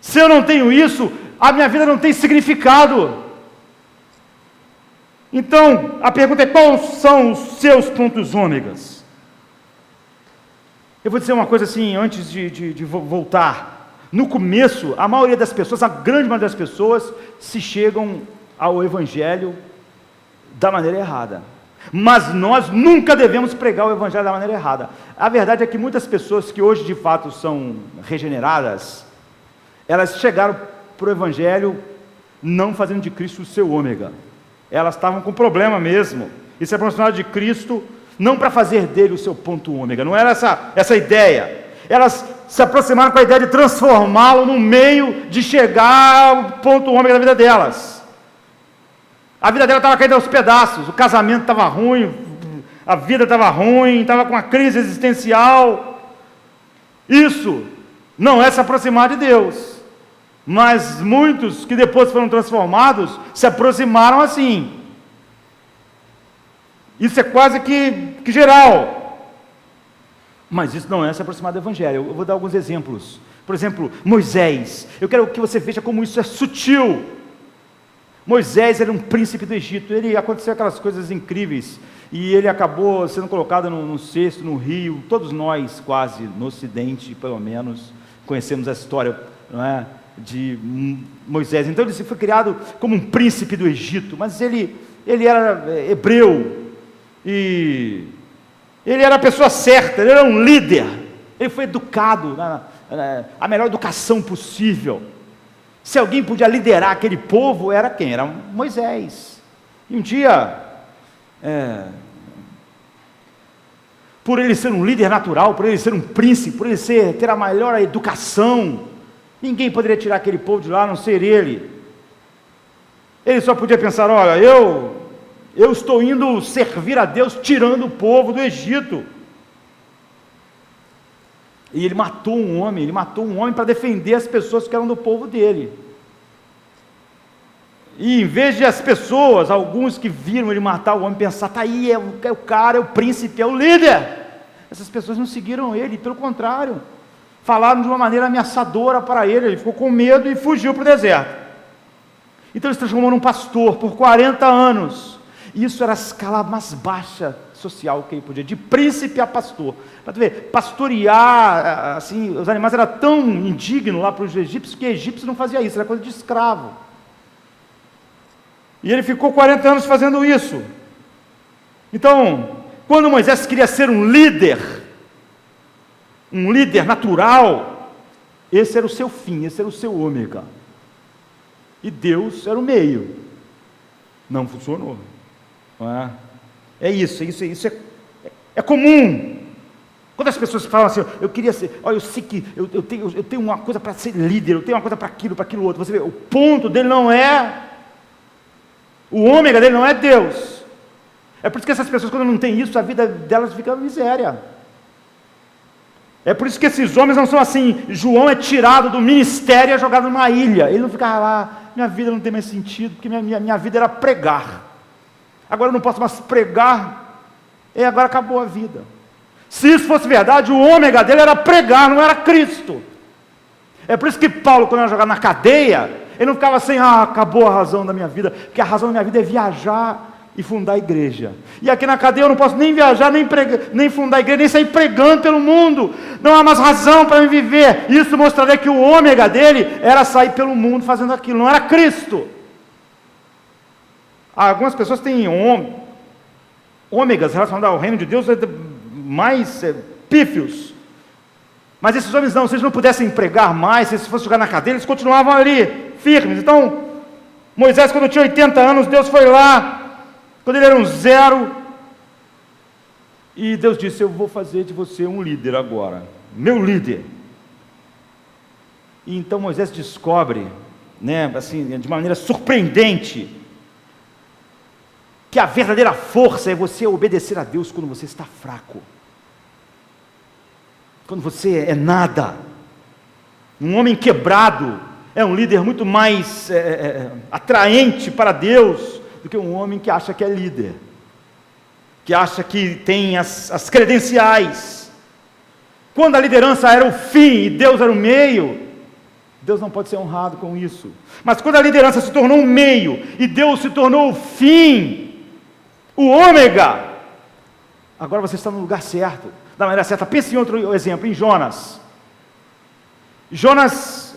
Se eu não tenho isso, a minha vida não tem significado. Então, a pergunta é: quais são os seus pontos ômegas? Eu vou dizer uma coisa assim, antes de voltar. No começo, a maioria das pessoas, a grande maioria das pessoas, se chegam ao Evangelho da maneira errada. Mas nós nunca devemos pregar o Evangelho da maneira errada. A verdade é que muitas pessoas que hoje de fato são regeneradas, elas chegaram para o Evangelho não fazendo de Cristo o seu ômega. Elas estavam com problema mesmo, e se aproximaram de Cristo não para fazer dele o seu ponto ômega, não era essa ideia. Elas se aproximaram com a ideia de transformá-lo num meio de chegar ao ponto ômega da vida delas. A vida dela estava caindo aos pedaços, o casamento estava ruim, a vida estava ruim, estava com uma crise existencial, Isso não é se aproximar de Deus. Mas muitos que depois foram transformados se aproximaram assim. Isso é quase que geral. Mas isso não é se aproximar do Evangelho. Eu vou dar alguns exemplos. Por exemplo, Moisés. Eu quero que você veja como isso é sutil. Moisés era um príncipe do Egito. Ele aconteceu aquelas coisas incríveis. E ele acabou sendo colocado num cesto, no rio. Todos nós, quase, no Ocidente, pelo menos, conhecemos a história, não é, de Moisés. Então ele foi criado como um príncipe do Egito. Mas ele era hebreu. E ele era a pessoa certa, ele era um líder. Ele foi educado a melhor educação possível. Se alguém podia liderar aquele povo, era quem? Era Moisés. E um dia, por ele ser um líder natural, por ele ser um príncipe, por ele ter a melhor educação, ninguém poderia tirar aquele povo de lá, a não ser ele. Ele só podia pensar: olha, eu estou indo servir a Deus tirando o povo do Egito. E ele matou um homem para defender as pessoas que eram do povo dele. E em vez de as pessoas, alguns que viram ele matar o homem, pensar: tá aí, é o cara, é o príncipe, é o líder. Essas pessoas não seguiram ele, pelo contrário, falaram de uma maneira ameaçadora para ele. Ele ficou com medo e fugiu para o deserto. Então ele se transformou num pastor por 40 anos. Isso era a escala mais baixa social que ele podia, de príncipe a pastor. Para tu ver, pastorear, assim, os animais era tão indigno lá para os egípcios, que egípcio não fazia isso, era coisa de escravo. E ele ficou 40 anos fazendo isso. Então, quando Moisés queria ser um líder natural, esse era o seu fim, esse era o seu ômega. E Deus era o meio. Não funcionou. Não é isso é comum. Quando as pessoas falam assim: eu queria ser, olha, eu sei que eu tenho uma coisa para ser líder, eu tenho uma coisa para aquilo outro. Você vê, o ponto dele não é, o ômega dele não é Deus. É por isso que essas pessoas, quando não tem isso, a vida delas fica miséria. É por isso que esses homens não são assim. João é tirado do ministério e é jogado numa ilha. Ele não fica lá: minha vida não tem mais sentido, porque minha vida era pregar. Agora eu não posso mais pregar, e agora acabou a vida. Se isso fosse verdade, o ômega dele era pregar, não era Cristo. É por isso que Paulo, quando era jogado na cadeia, ele não ficava assim: acabou a razão da minha vida, porque a razão da minha vida é viajar e fundar a igreja. E aqui na cadeia eu não posso nem viajar, nem fundar a igreja, nem sair pregando pelo mundo. Não há mais razão para me viver. Isso mostraria que o ômega dele era sair pelo mundo fazendo aquilo, não era Cristo. Algumas pessoas têm ômegas relacionados ao reino de Deus mais pífios. Mas esses homens não, se eles não pudessem pregar mais, se eles fossem jogar na cadeia, eles continuavam ali, firmes. Então, Moisés, quando tinha 80 anos, Deus foi lá, quando ele era um zero, e Deus disse: eu vou fazer de você um líder agora, meu líder. E então Moisés descobre, assim, de maneira surpreendente, que a verdadeira força é você obedecer a Deus quando você está fraco, quando você é nada. Um homem quebrado é um líder muito mais atraente para Deus do que um homem que acha que é líder, que acha que tem as credenciais. Quando a liderança era o fim e Deus era o meio, Deus não pode ser honrado com isso. Mas quando a liderança se tornou um meio e Deus se tornou o fim, o ômega, agora você está no lugar certo, da maneira certa. Pense em outro exemplo, em Jonas. Jonas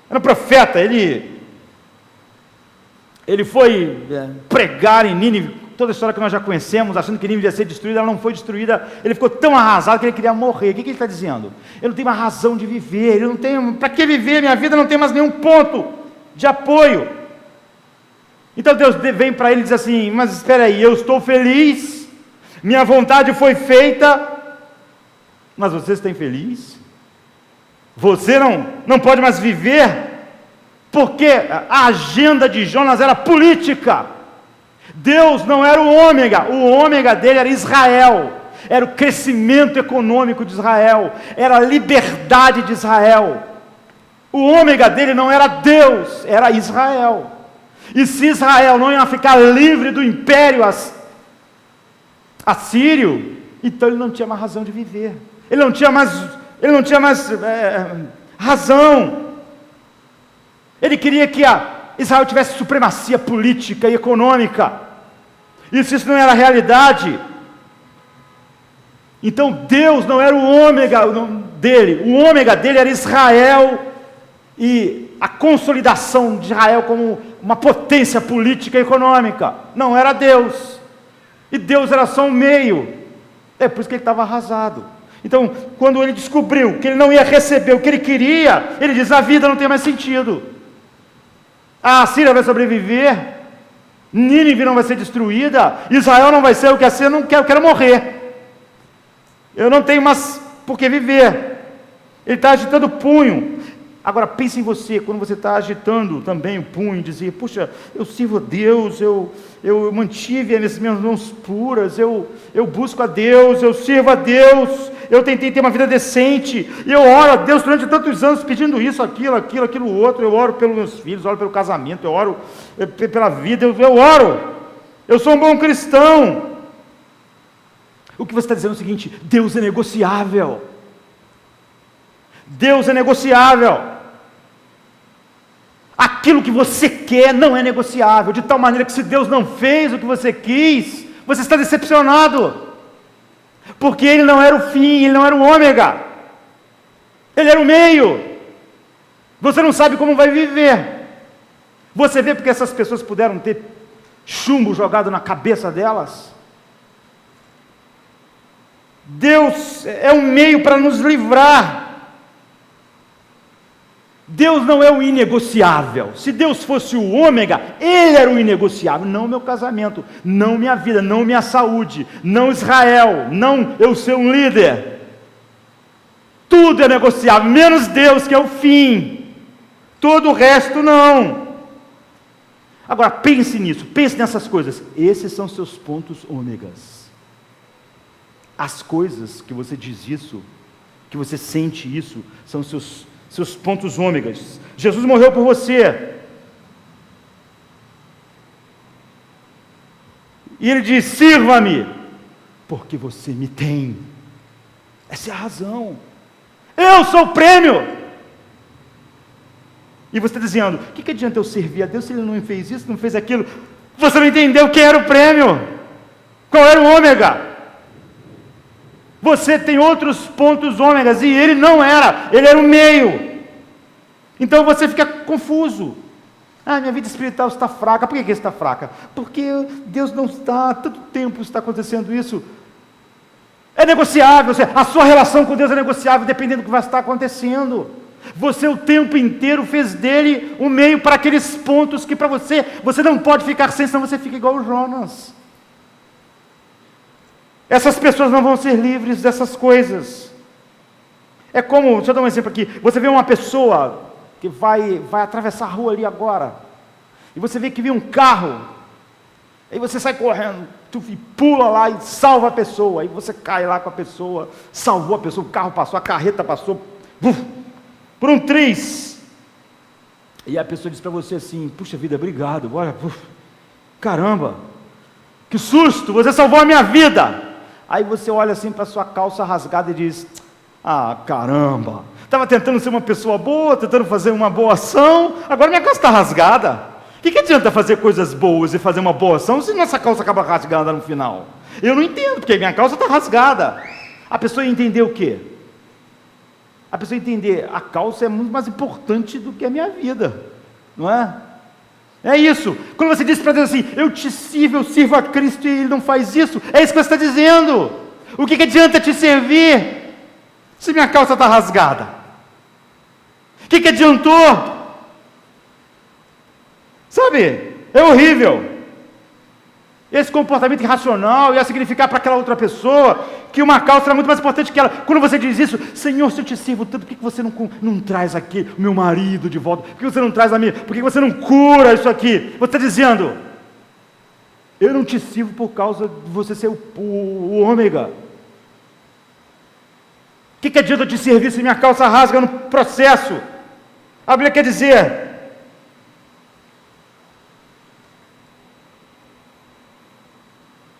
era um profeta, ele foi pregar em Nínive, toda a história que nós já conhecemos, achando que Nínive ia ser destruída. Ela não foi destruída. Ele ficou tão arrasado que ele queria morrer. O que ele está dizendo? Eu não tenho mais razão de viver, eu não tenho, para que viver? Minha vida não tem mais nenhum ponto de apoio. Então Deus vem para ele e diz assim: mas espera aí, eu estou feliz, minha vontade foi feita, mas você está infeliz? Você não pode mais viver? Porque a agenda de Jonas era política. Deus não era o ômega dele era Israel. era o crescimento econômico de Israel, era a liberdade de Israel. O ômega dele não era Deus, era Israel. E se Israel não ia ficar livre do império assírio, então ele não tinha mais razão de viver. Ele não tinha mais razão. Ele queria que Israel tivesse supremacia política e econômica. E se isso não era realidade, então Deus não era o ômega dele. O ômega dele era Israel e a consolidação de Israel como uma potência política e econômica. Não era Deus. E Deus era só um meio. É por isso que ele estava arrasado. Então, quando ele descobriu que ele não ia receber o que ele queria, ele diz: a vida não tem mais sentido. A Síria vai sobreviver, Nínive não vai ser destruída, Israel não vai ser o que é ser, eu quero morrer. Eu não tenho mais por que viver. Ele está agitando o punho. Agora pense em você, quando você está agitando também o punho, e dizer: puxa, eu sirvo a Deus, eu mantive as minhas mãos puras, eu busco a Deus, eu sirvo a Deus, eu tentei ter uma vida decente, e eu oro a Deus durante tantos anos pedindo isso, aquilo outro, eu oro pelos meus filhos, eu oro pelo casamento, eu oro pela vida, eu oro, eu sou um bom cristão. O que você está dizendo é o seguinte: Deus é negociável. Deus é negociável. Aquilo que você quer não é negociável, de tal maneira que se Deus não fez o que você quis, você está decepcionado, porque Ele não era o fim, Ele não era o ômega, Ele era o meio. Você não sabe como vai viver. Você vê porque essas pessoas puderam ter chumbo jogado na cabeça delas. Deus é um meio para nos livrar. Deus não é o inegociável. Se Deus fosse o ômega, Ele era o inegociável. Não meu casamento, não minha vida, não minha saúde, não Israel, não eu ser um líder. Tudo é negociável, menos Deus, que é o fim. Todo o resto não. Agora pense nisso, pense nessas coisas. Esses são seus pontos ômegas. As coisas que você diz isso, que você sente isso, são seus pontos ômegas. Jesus morreu por você. E Ele diz: sirva-me, porque você me tem. Essa é a razão. Eu sou o prêmio. E você está dizendo: o que adianta eu servir a Deus se Ele não fez isso, não fez aquilo? Você não entendeu quem era o prêmio. Qual era o ômega? Você tem outros pontos ômegas e Ele não era. Ele era o meio. Então você fica confuso. Minha vida espiritual está fraca. Por que está fraca? Porque Deus não está, há tanto tempo está acontecendo isso. É negociável, a sua relação com Deus é negociável, dependendo do que vai estar acontecendo. Você o tempo inteiro fez dele um meio para aqueles pontos que para você não pode ficar sem, senão você fica igual o Jonas. Essas pessoas não vão ser livres dessas coisas. É como, deixa eu dar um exemplo aqui, você vê uma pessoa que vai atravessar a rua ali agora, e você vê que vem um carro, aí você sai correndo, e pula lá e salva a pessoa, aí você cai lá com a pessoa, salvou a pessoa, o carro passou, a carreta passou, por um triz, e a pessoa diz para você assim: puxa vida, obrigado, bora, caramba, que susto, você salvou a minha vida. Aí você olha assim para sua calça rasgada e diz: caramba, estava tentando ser uma pessoa boa, tentando fazer uma boa ação, agora minha calça está rasgada. O que adianta fazer coisas boas e fazer uma boa ação se nossa calça acaba rasgada no final? Eu não entendo, porque minha calça está rasgada. A pessoa ia entender o quê? A pessoa ia entender: a calça é muito mais importante do que a minha vida, não é? É isso. Quando você diz para Deus assim: eu te sirvo, eu sirvo a Cristo, e Ele não faz isso, é isso que você está dizendo. O que adianta te servir se minha calça está rasgada? O que adiantou? Sabe, é horrível. Esse comportamento irracional ia significar para aquela outra pessoa que uma calça era muito mais importante que ela. Quando você diz isso: Senhor, se eu te sirvo tanto, por que você não traz aqui o meu marido de volta? Por que você não traz a minha? Por que você não cura isso aqui? Você está dizendo: eu não te sirvo por causa de você ser o ômega. que adianta eu te servir se minha calça rasga no processo? A Bíblia quer dizer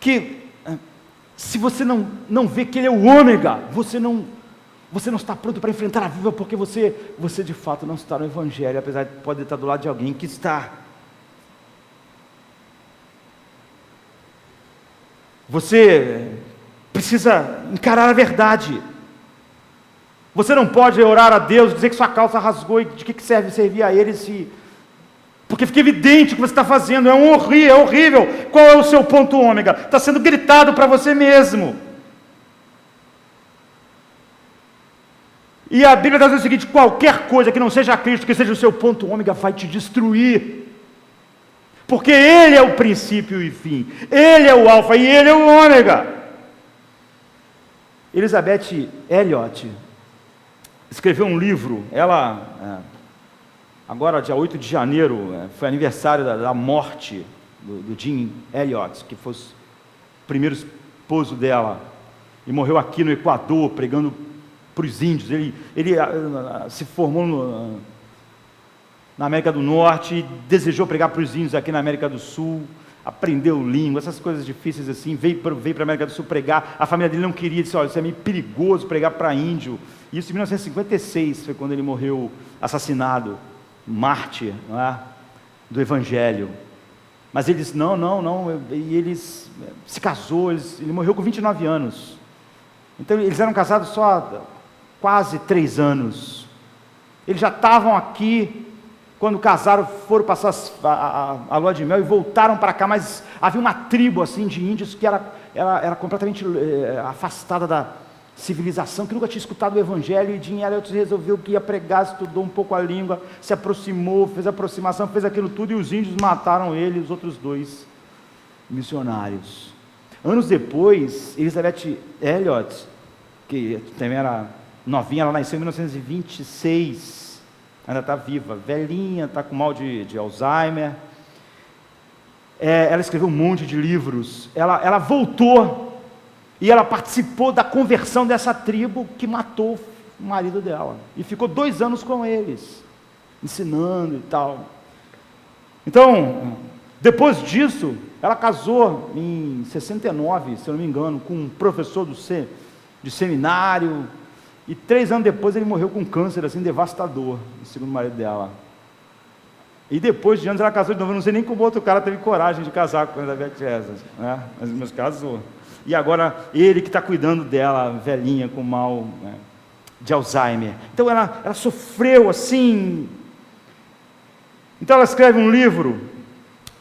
que se você não vê que Ele é o ômega, você não está pronto para enfrentar a vida, porque você de fato não está no Evangelho, apesar de poder estar do lado de alguém que está. Você precisa encarar a verdade. Você não pode orar a Deus, dizer que sua calça rasgou e de que serve servir a Ele porque fica evidente o que você está fazendo, é horrível. Qual é o seu ponto ômega? Está sendo gritado para você mesmo. E a Bíblia está dizendo o seguinte: qualquer coisa que não seja Cristo, que seja o seu ponto ômega, vai te destruir. Porque Ele é o princípio e fim, Ele é o alfa e Ele é o ômega. Elizabeth Elliot escreveu um livro, agora dia 8 de janeiro, foi aniversário da morte do Jim Elliot, que foi o primeiro esposo dela, e morreu aqui no Equador, pregando para os índios. Ele se formou na América do Norte e desejou pregar para os índios aqui na América do Sul, aprendeu língua, essas coisas difíceis assim, veio para a América do Sul pregar. A família dele não queria, disse: olha, isso é meio perigoso pregar para índio. Isso em 1956 foi quando ele morreu assassinado, mártir, não é? Do Evangelho. Mas ele disse: não, e ele se casou, ele morreu com 29 anos. Então eles eram casados só há quase 3 anos. Eles já estavam aqui quando casaram, foram passar a lua de mel e voltaram para cá, mas havia uma tribo assim de índios que era completamente afastada da civilização, que nunca tinha escutado o Evangelho, e Jim Elliot resolveu que ia pregar, estudou um pouco a língua, se aproximou, fez a aproximação, fez aquilo tudo, e os índios mataram ele e os outros 2 missionários. Anos depois, Elizabeth Elliot, que também era novinha, ela nasceu em 1926, ainda está viva, velhinha, está com mal de Alzheimer. Ela escreveu um monte de livros. Ela voltou e ela participou da conversão dessa tribo que matou o marido dela. E ficou 2 anos com eles, ensinando e tal. Então, depois disso, ela casou em 69, se eu não me engano, com um professor de seminário. E 3 anos depois ele morreu com câncer, assim, devastador, o segundo marido dela. E depois de anos ela casou de novo. Eu não sei nem como outro cara teve coragem de casar com a Elizabeth Elliot, né? Mas casou. E agora ele que está cuidando dela, velhinha, com mal, né, de Alzheimer. Então ela sofreu assim. Então ela escreve um livro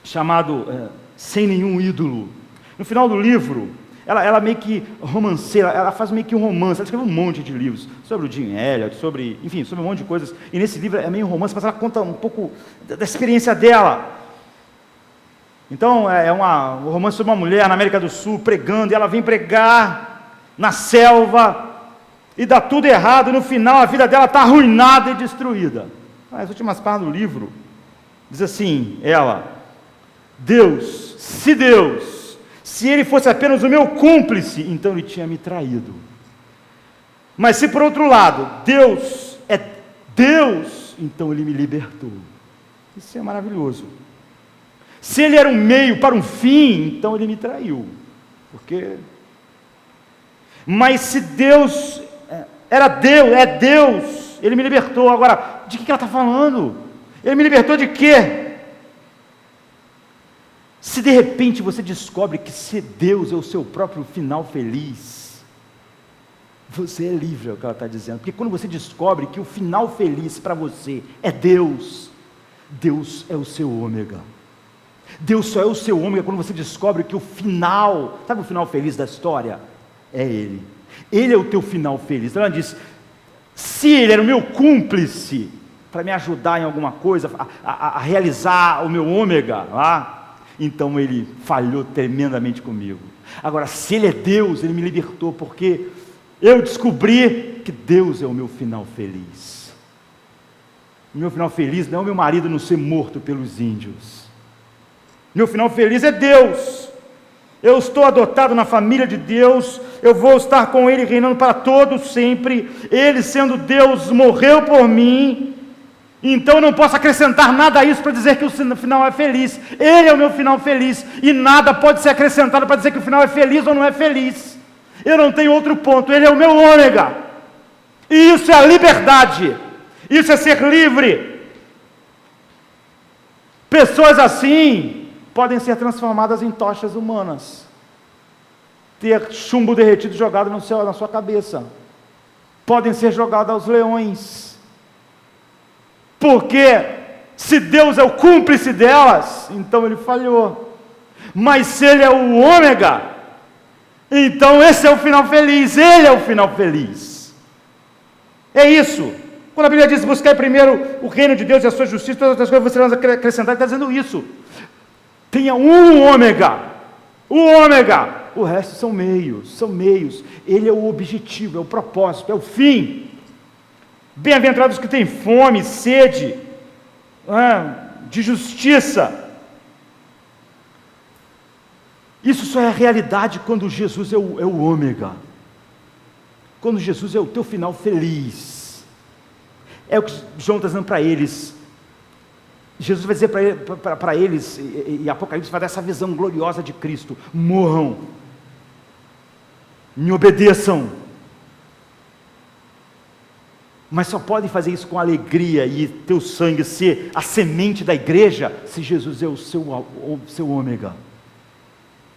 chamado Sem Nenhum Ídolo. No final do livro, ela meio que romanceira, ela faz meio que um romance. Ela escreveu um monte de livros sobre o Jim Elliot, sobre um monte de coisas. E nesse livro é meio um romance, mas ela conta um pouco da experiência dela. Então é um romance sobre uma mulher na América do Sul pregando, e ela vem pregar na selva e dá tudo errado, e no final a vida dela está arruinada e destruída. As últimas páginas do livro diz assim, se ele fosse apenas o meu cúmplice, então ele tinha me traído. Mas se por outro lado, Deus é Deus, então ele me libertou. Isso é maravilhoso. Se ele era um meio para um fim, então ele me traiu. Mas se Deus é Deus, ele me libertou. Agora, de que ela está falando? Ele me libertou de quê? Se de repente você descobre que ser Deus é o seu próprio final feliz, você é livre, é o que ela está dizendo. Porque quando você descobre que o final feliz para você é Deus, Deus é o seu ômega. Deus só é o seu ômega quando você descobre que o final, sabe o final feliz da história? É Ele. Ele é o teu final feliz. Então ela diz, se Ele era o meu cúmplice, para me ajudar em alguma coisa, a realizar o meu ômega lá, então Ele falhou tremendamente comigo. Agora, se Ele é Deus, Ele me libertou, porque eu descobri que Deus é o meu final feliz. O meu final feliz não é o meu marido não ser morto pelos índios. Meu final feliz é Deus. eu estou adotado na família de Deus, eu vou estar com Ele reinando para todos sempre, Ele sendo Deus morreu por mim, então eu não posso acrescentar nada a isso para dizer que o final é feliz. Ele é o meu final feliz, e nada pode ser acrescentado para dizer que o final é feliz ou não é feliz. Eu não tenho outro ponto, Ele é o meu ômega, e isso é a liberdade, isso é ser livre. Pessoas assim podem ser transformadas em tochas humanas, ter chumbo derretido jogado no céu, na sua cabeça, podem ser jogadas aos leões, porque se Deus é o cúmplice delas, então Ele falhou. Mas se Ele é o ômega, então esse é o final feliz, Ele é o final feliz. É isso. Quando a Bíblia diz, buscai primeiro o reino de Deus e a sua justiça, todas as coisas vocês vão acrescentar, Ele está dizendo isso. Tenha um ômega, o resto são meios, Ele é o objetivo, é o propósito, é o fim. Bem-aventurados que têm fome, sede, de justiça. Isso só é realidade quando Jesus é o ômega, quando Jesus é o teu final feliz. É o que João está dizendo para eles. Jesus vai dizer para eles, e Apocalipse vai dar essa visão gloriosa de Cristo: morram, me obedeçam. Mas só podem fazer isso com alegria e teu sangue ser a semente da igreja, se Jesus é o seu ômega.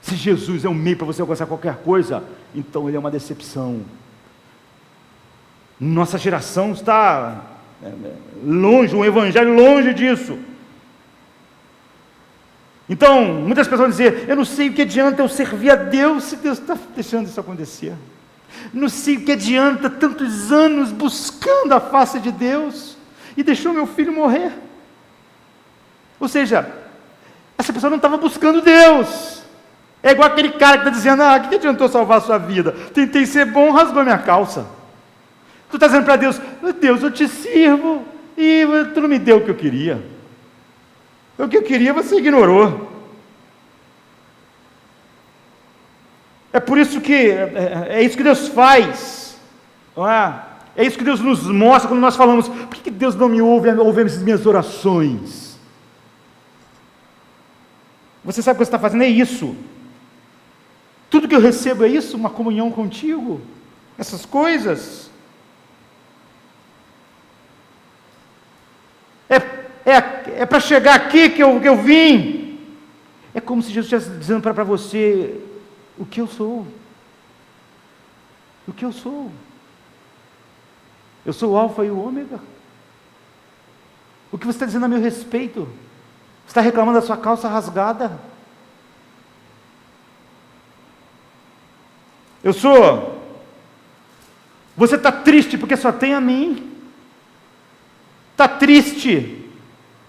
Se Jesus é um meio para você alcançar qualquer coisa, então Ele é uma decepção. Nossa geração está longe, um evangelho longe disso. Então, muitas pessoas vão dizer, eu não sei o que adianta eu servir a Deus, se Deus está deixando isso acontecer. Não sei o que adianta tantos anos buscando a face de Deus, e deixou meu filho morrer. Ou seja, essa pessoa não estava buscando Deus. É igual aquele cara que está dizendo, o que adiantou salvar a sua vida? Tentei ser bom, rasgou minha calça. Tu está dizendo para Deus, Deus, eu te sirvo, e tu não me deu o que eu queria. O que eu queria você ignorou. É por isso que, é isso que Deus faz, não é? É isso que Deus nos mostra quando nós falamos, por que Deus não me ouve as minhas orações? Você sabe o que você está fazendo? É isso. Tudo que eu recebo é isso, uma comunhão contigo, essas coisas. É para chegar aqui que eu vim. É como se Jesus estivesse dizendo para você, o que eu sou. O que eu sou. Eu sou o alfa e o ômega. O que você está dizendo a meu respeito? Você está reclamando da sua calça rasgada? Eu sou. Você está triste porque só tem a mim. Está triste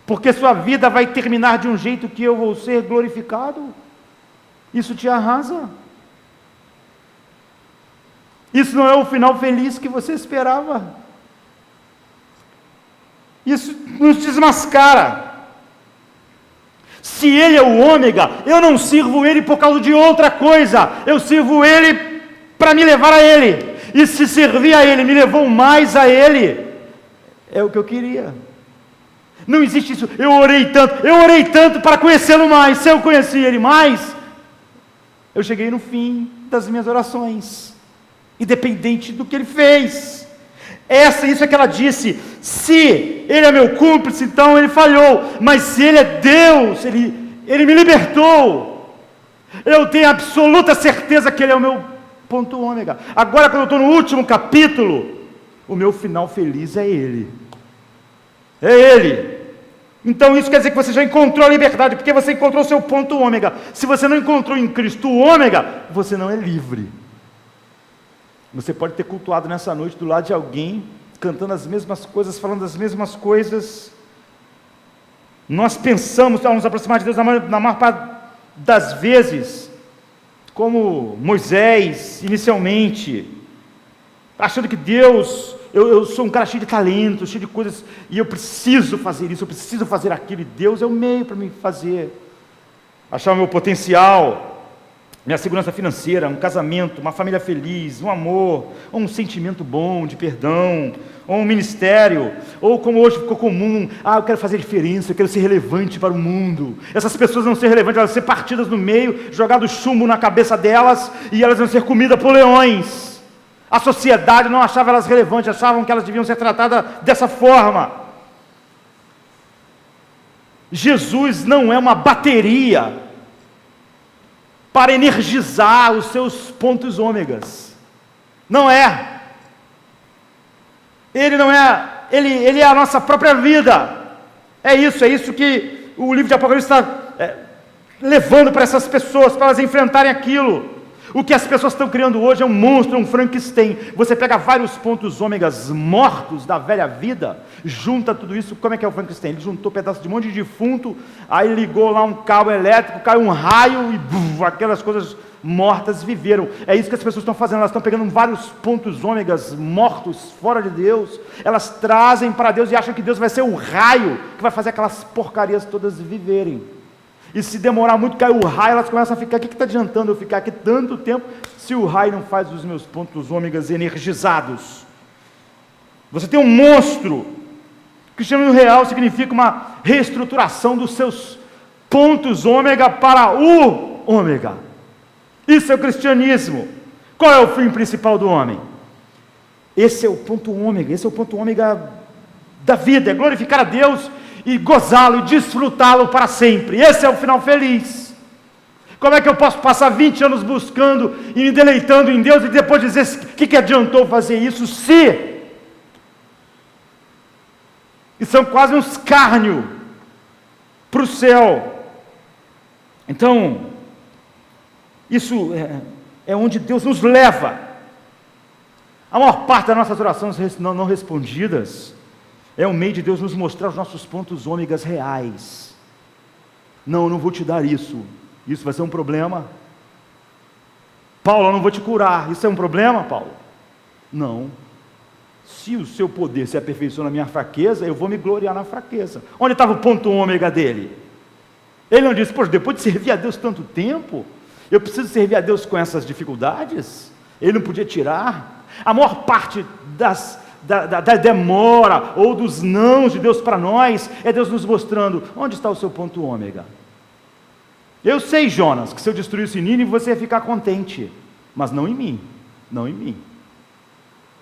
porque sua vida vai terminar de um jeito que eu vou ser glorificado. Isso te arrasa. Isso não é o final feliz que você esperava. Isso nos desmascara. Se Ele é o ômega, eu não sirvo Ele por causa de outra coisa, eu sirvo Ele para me levar a Ele, e se servir a Ele me levou mais a Ele, é o que eu queria. Não existe isso, eu orei tanto para conhecê-lo mais. Se eu conheci Ele mais, eu cheguei no fim das minhas orações, independente do que Ele fez. Isso é que ela disse, se Ele é meu cúmplice, então Ele falhou, mas se Ele é Deus, Ele me libertou, eu tenho absoluta certeza que Ele é o meu ponto ômega. Agora, quando eu estou no último capítulo, o meu final feliz é Ele. É Ele. Então isso quer dizer que você já encontrou a liberdade, porque você encontrou o seu ponto ômega. Se você não encontrou em Cristo o ômega, você não é livre. Você pode ter cultuado nessa noite do lado de alguém, cantando as mesmas coisas, falando as mesmas coisas. Nós pensamos, ao nos aproximar de Deus, na maior parte das vezes, como Moisés, inicialmente, achando que Deus, eu sou um cara cheio de talento, cheio de coisas, e eu preciso fazer isso, eu preciso fazer aquilo, e Deus é o meio para me fazer, achar o meu potencial. minha segurança financeira, um casamento, uma família feliz, um amor, ou um sentimento bom de perdão, ou um ministério, ou como hoje ficou comum, eu quero fazer diferença, eu quero ser relevante para o mundo. Essas pessoas vão ser relevantes, elas vão ser partidas no meio, jogado chumbo na cabeça delas, e elas vão ser comida por leões. A sociedade não achava elas relevantes, achavam que elas deviam ser tratadas dessa forma. Jesus não é uma bateria para energizar os seus pontos ômegas. Não é. Ele não é, ele é a nossa própria vida. É isso que o livro de Apocalipse está levando para essas pessoas, para elas enfrentarem aquilo. O que as pessoas estão criando hoje é um monstro, um Frankenstein. Você pega vários pontos ômegas mortos da velha vida, junta tudo isso. Como é que é o Frankenstein? Ele juntou pedaços de um monte de defunto, aí ligou lá um cabo elétrico, caiu um raio e aquelas coisas mortas viveram. É isso que as pessoas estão fazendo, elas estão pegando vários pontos ômegas mortos, fora de Deus, elas trazem para Deus e acham que Deus vai ser o raio que vai fazer aquelas porcarias todas viverem. E se demorar muito, cai o raio, elas começam a ficar, o que está adiantando eu ficar aqui tanto tempo, se o raio não faz os meus pontos ômegas energizados? Você tem um monstro. O cristianismo real significa uma reestruturação dos seus pontos ômega para o ômega. Isso é o cristianismo. Qual é o fim principal do homem? Esse é o ponto ômega, esse é o ponto ômega da vida, é glorificar a Deus e gozá-lo e desfrutá-lo para sempre. Esse é o final feliz. Como é que eu posso passar 20 anos buscando e me deleitando em Deus e depois dizer o que adiantou fazer isso, se isso é quase um escárnio para o céu. Então, isso é onde Deus nos leva. A maior parte das nossas orações não respondidas é um meio de Deus nos mostrar os nossos pontos ômegas reais. Não vou te dar isso. Isso vai ser um problema. Paulo, eu não vou te curar. Isso é um problema, Paulo? Não. Se o seu poder se aperfeiçoa na minha fraqueza, eu vou me gloriar na fraqueza. Onde estava o ponto ômega dele? Ele não disse, poxa, depois de servir a Deus tanto tempo, eu preciso servir a Deus com essas dificuldades? Ele não podia tirar? A maior parte da demora ou dos nãos de Deus para nós é Deus nos mostrando onde está o seu ponto ômega. Eu sei, Jonas, que se eu destruísse Nínive você ia ficar contente, mas não em mim, não em mim.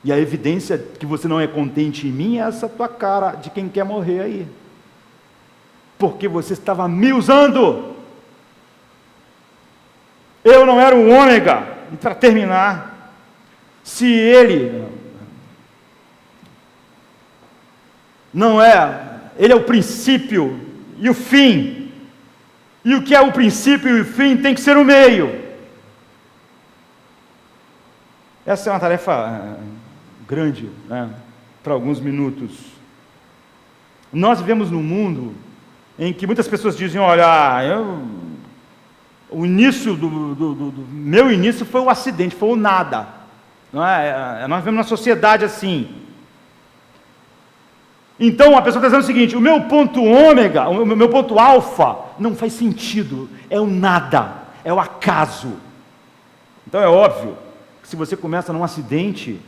E a evidência que você não é contente em mim é essa tua cara de quem quer morrer aí, porque você estava me usando. Eu não era o ômega. E para terminar, se ele não é, ele é o princípio e o fim, e o que é o princípio e o fim tem que ser o meio. Essa é uma tarefa grande, né, para alguns minutos. Nós vivemos num mundo em que muitas pessoas dizem, olha, o início do meu início foi o acidente, foi o nada. Não é? Nós vivemos numa sociedade assim. Então a pessoa está dizendo o seguinte, o meu ponto ômega, o meu ponto alfa, não faz sentido, é o nada, é o acaso. Então é óbvio que se você começa num acidente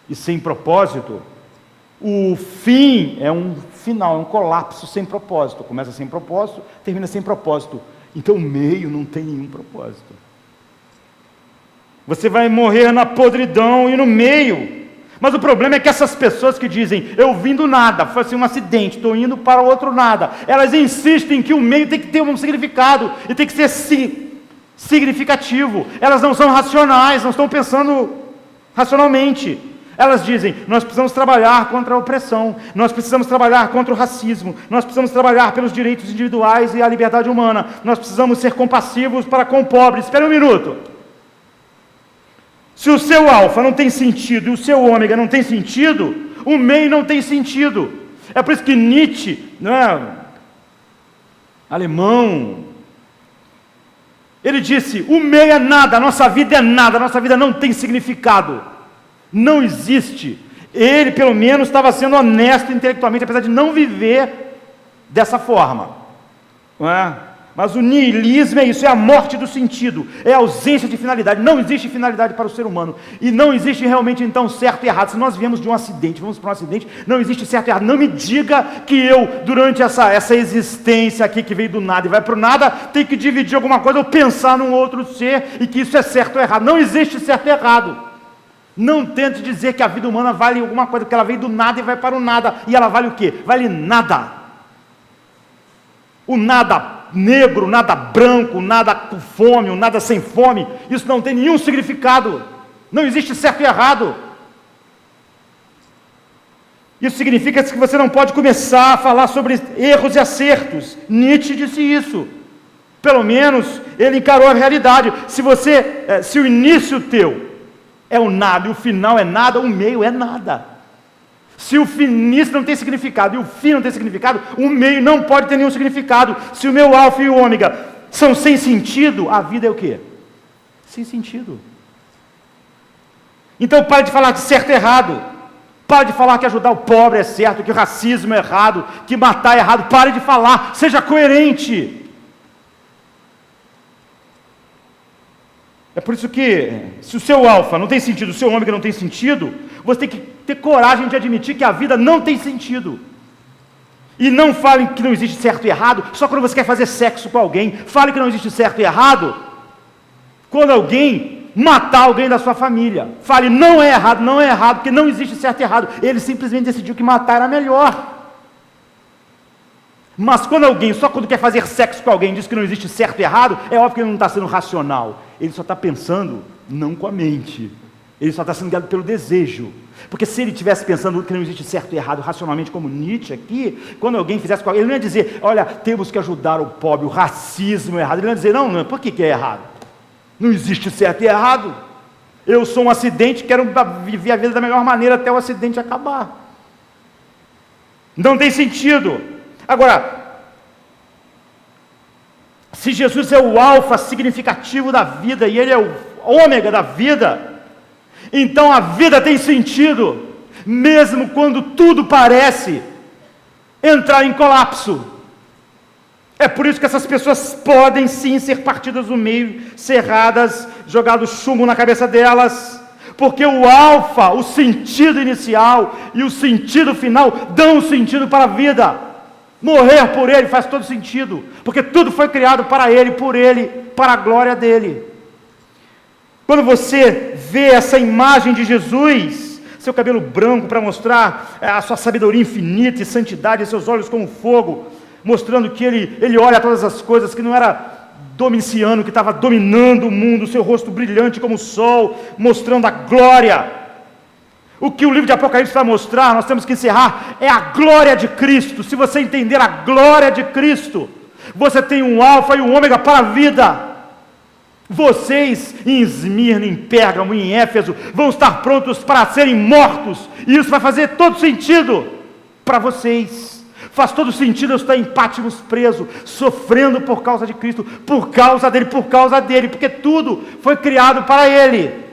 e sem propósito, o fim é um final, é um colapso sem propósito. Começa sem propósito, termina sem propósito. Então o meio não tem nenhum propósito. Você vai morrer na podridão e no meio. Mas o problema é que essas pessoas que dizem, eu vim do nada, foi assim um acidente, estou indo para outro nada, elas insistem que o meio tem que ter um significado, e tem que ser significativo. Elas não são racionais, não estão pensando racionalmente. Elas dizem, nós precisamos trabalhar contra a opressão, nós precisamos trabalhar contra o racismo, nós precisamos trabalhar pelos direitos individuais e a liberdade humana, nós precisamos ser compassivos para com o pobre. Espera um minuto. Se o seu alfa não tem sentido e o seu ômega não tem sentido, o meio não tem sentido. É por isso que Nietzsche, não é? Alemão, ele disse, o meio é nada, a nossa vida é nada, a nossa vida não tem significado, não existe. Ele pelo menos estava sendo honesto intelectualmente, apesar de não viver dessa forma, não é? Mas o niilismo é isso, é a morte do sentido, é a ausência de finalidade. Não existe finalidade para o ser humano. E não existe realmente, então, certo e errado. Se nós viemos de um acidente, vamos para um acidente, não existe certo e errado. Não me diga que eu, durante essa existência aqui que veio do nada e vai para o nada, tenho que dividir alguma coisa ou pensar num outro ser e que isso é certo ou errado. Não existe certo e errado. Não tente dizer que a vida humana vale alguma coisa, porque ela veio do nada e vai para o nada. E ela vale o quê? Vale nada. O nada negro, nada branco, nada com fome, o nada sem fome, isso não tem nenhum significado. Não existe certo e errado. Isso significa que você não pode começar a falar sobre erros e acertos. Nietzsche disse isso. Pelo menos ele encarou a realidade. Se o início teu é o nada e o final é nada, o meio é nada. Se o início não tem significado e o fim não tem significado, o meio não pode ter nenhum significado. Se o meu alfa e o ômega são sem sentido, a vida é o quê? Sem sentido. Então pare de falar de certo e errado. Pare de falar que ajudar o pobre é certo, que o racismo é errado, que matar é errado. Pare de falar, seja coerente. É por isso que, se o seu alfa não tem sentido, o seu ômega não tem sentido, você tem que ter coragem de admitir que a vida não tem sentido. E não fale que não existe certo e errado só quando você quer fazer sexo com alguém. Fale que não existe certo e errado quando alguém matar alguém da sua família. Fale, não é errado, porque não existe certo e errado. Ele simplesmente decidiu que matar era melhor. Mas quando alguém, só quando quer fazer sexo com alguém, diz que não existe certo e errado, é óbvio que ele não está sendo racional. Ele só está pensando, não com a mente. Ele só está sendo guiado pelo desejo. Porque se ele estivesse pensando que não existe certo e errado racionalmente, como Nietzsche aqui, quando alguém fizesse com alguém, ele não ia dizer, olha, temos que ajudar o pobre, o racismo é errado. Ele não ia dizer, não, por que é errado? Não existe certo e errado. Eu sou um acidente, quero viver a vida da melhor maneira até o acidente acabar. Não tem sentido. Agora, se Jesus é o alfa significativo da vida e ele é o ômega da vida, então a vida tem sentido, mesmo quando tudo parece entrar em colapso. É por isso que essas pessoas podem sim ser partidas no meio, serradas, jogado chumbo na cabeça delas, porque o alfa, o sentido inicial e o sentido final dão sentido para a vida. Morrer por ele faz todo sentido, porque tudo foi criado para ele, por ele, para a glória dele. Quando você vê essa imagem de Jesus, seu cabelo branco para mostrar a sua sabedoria infinita e santidade, seus olhos como fogo, mostrando que ele olha todas as coisas, que não era Domiciano que estava dominando o mundo, seu rosto brilhante como o sol, mostrando a glória. O que o livro de Apocalipse vai mostrar, nós temos que encerrar, é a glória de Cristo. Se você entender a glória de Cristo, você tem um alfa e um ômega para a vida. Vocês em Esmirna, em Pérgamo, em Éfeso, vão estar prontos para serem mortos, e isso vai fazer todo sentido para vocês. Faz todo sentido eu estar em Patmos preso, sofrendo por causa de Cristo, por causa dele, porque tudo foi criado para ele.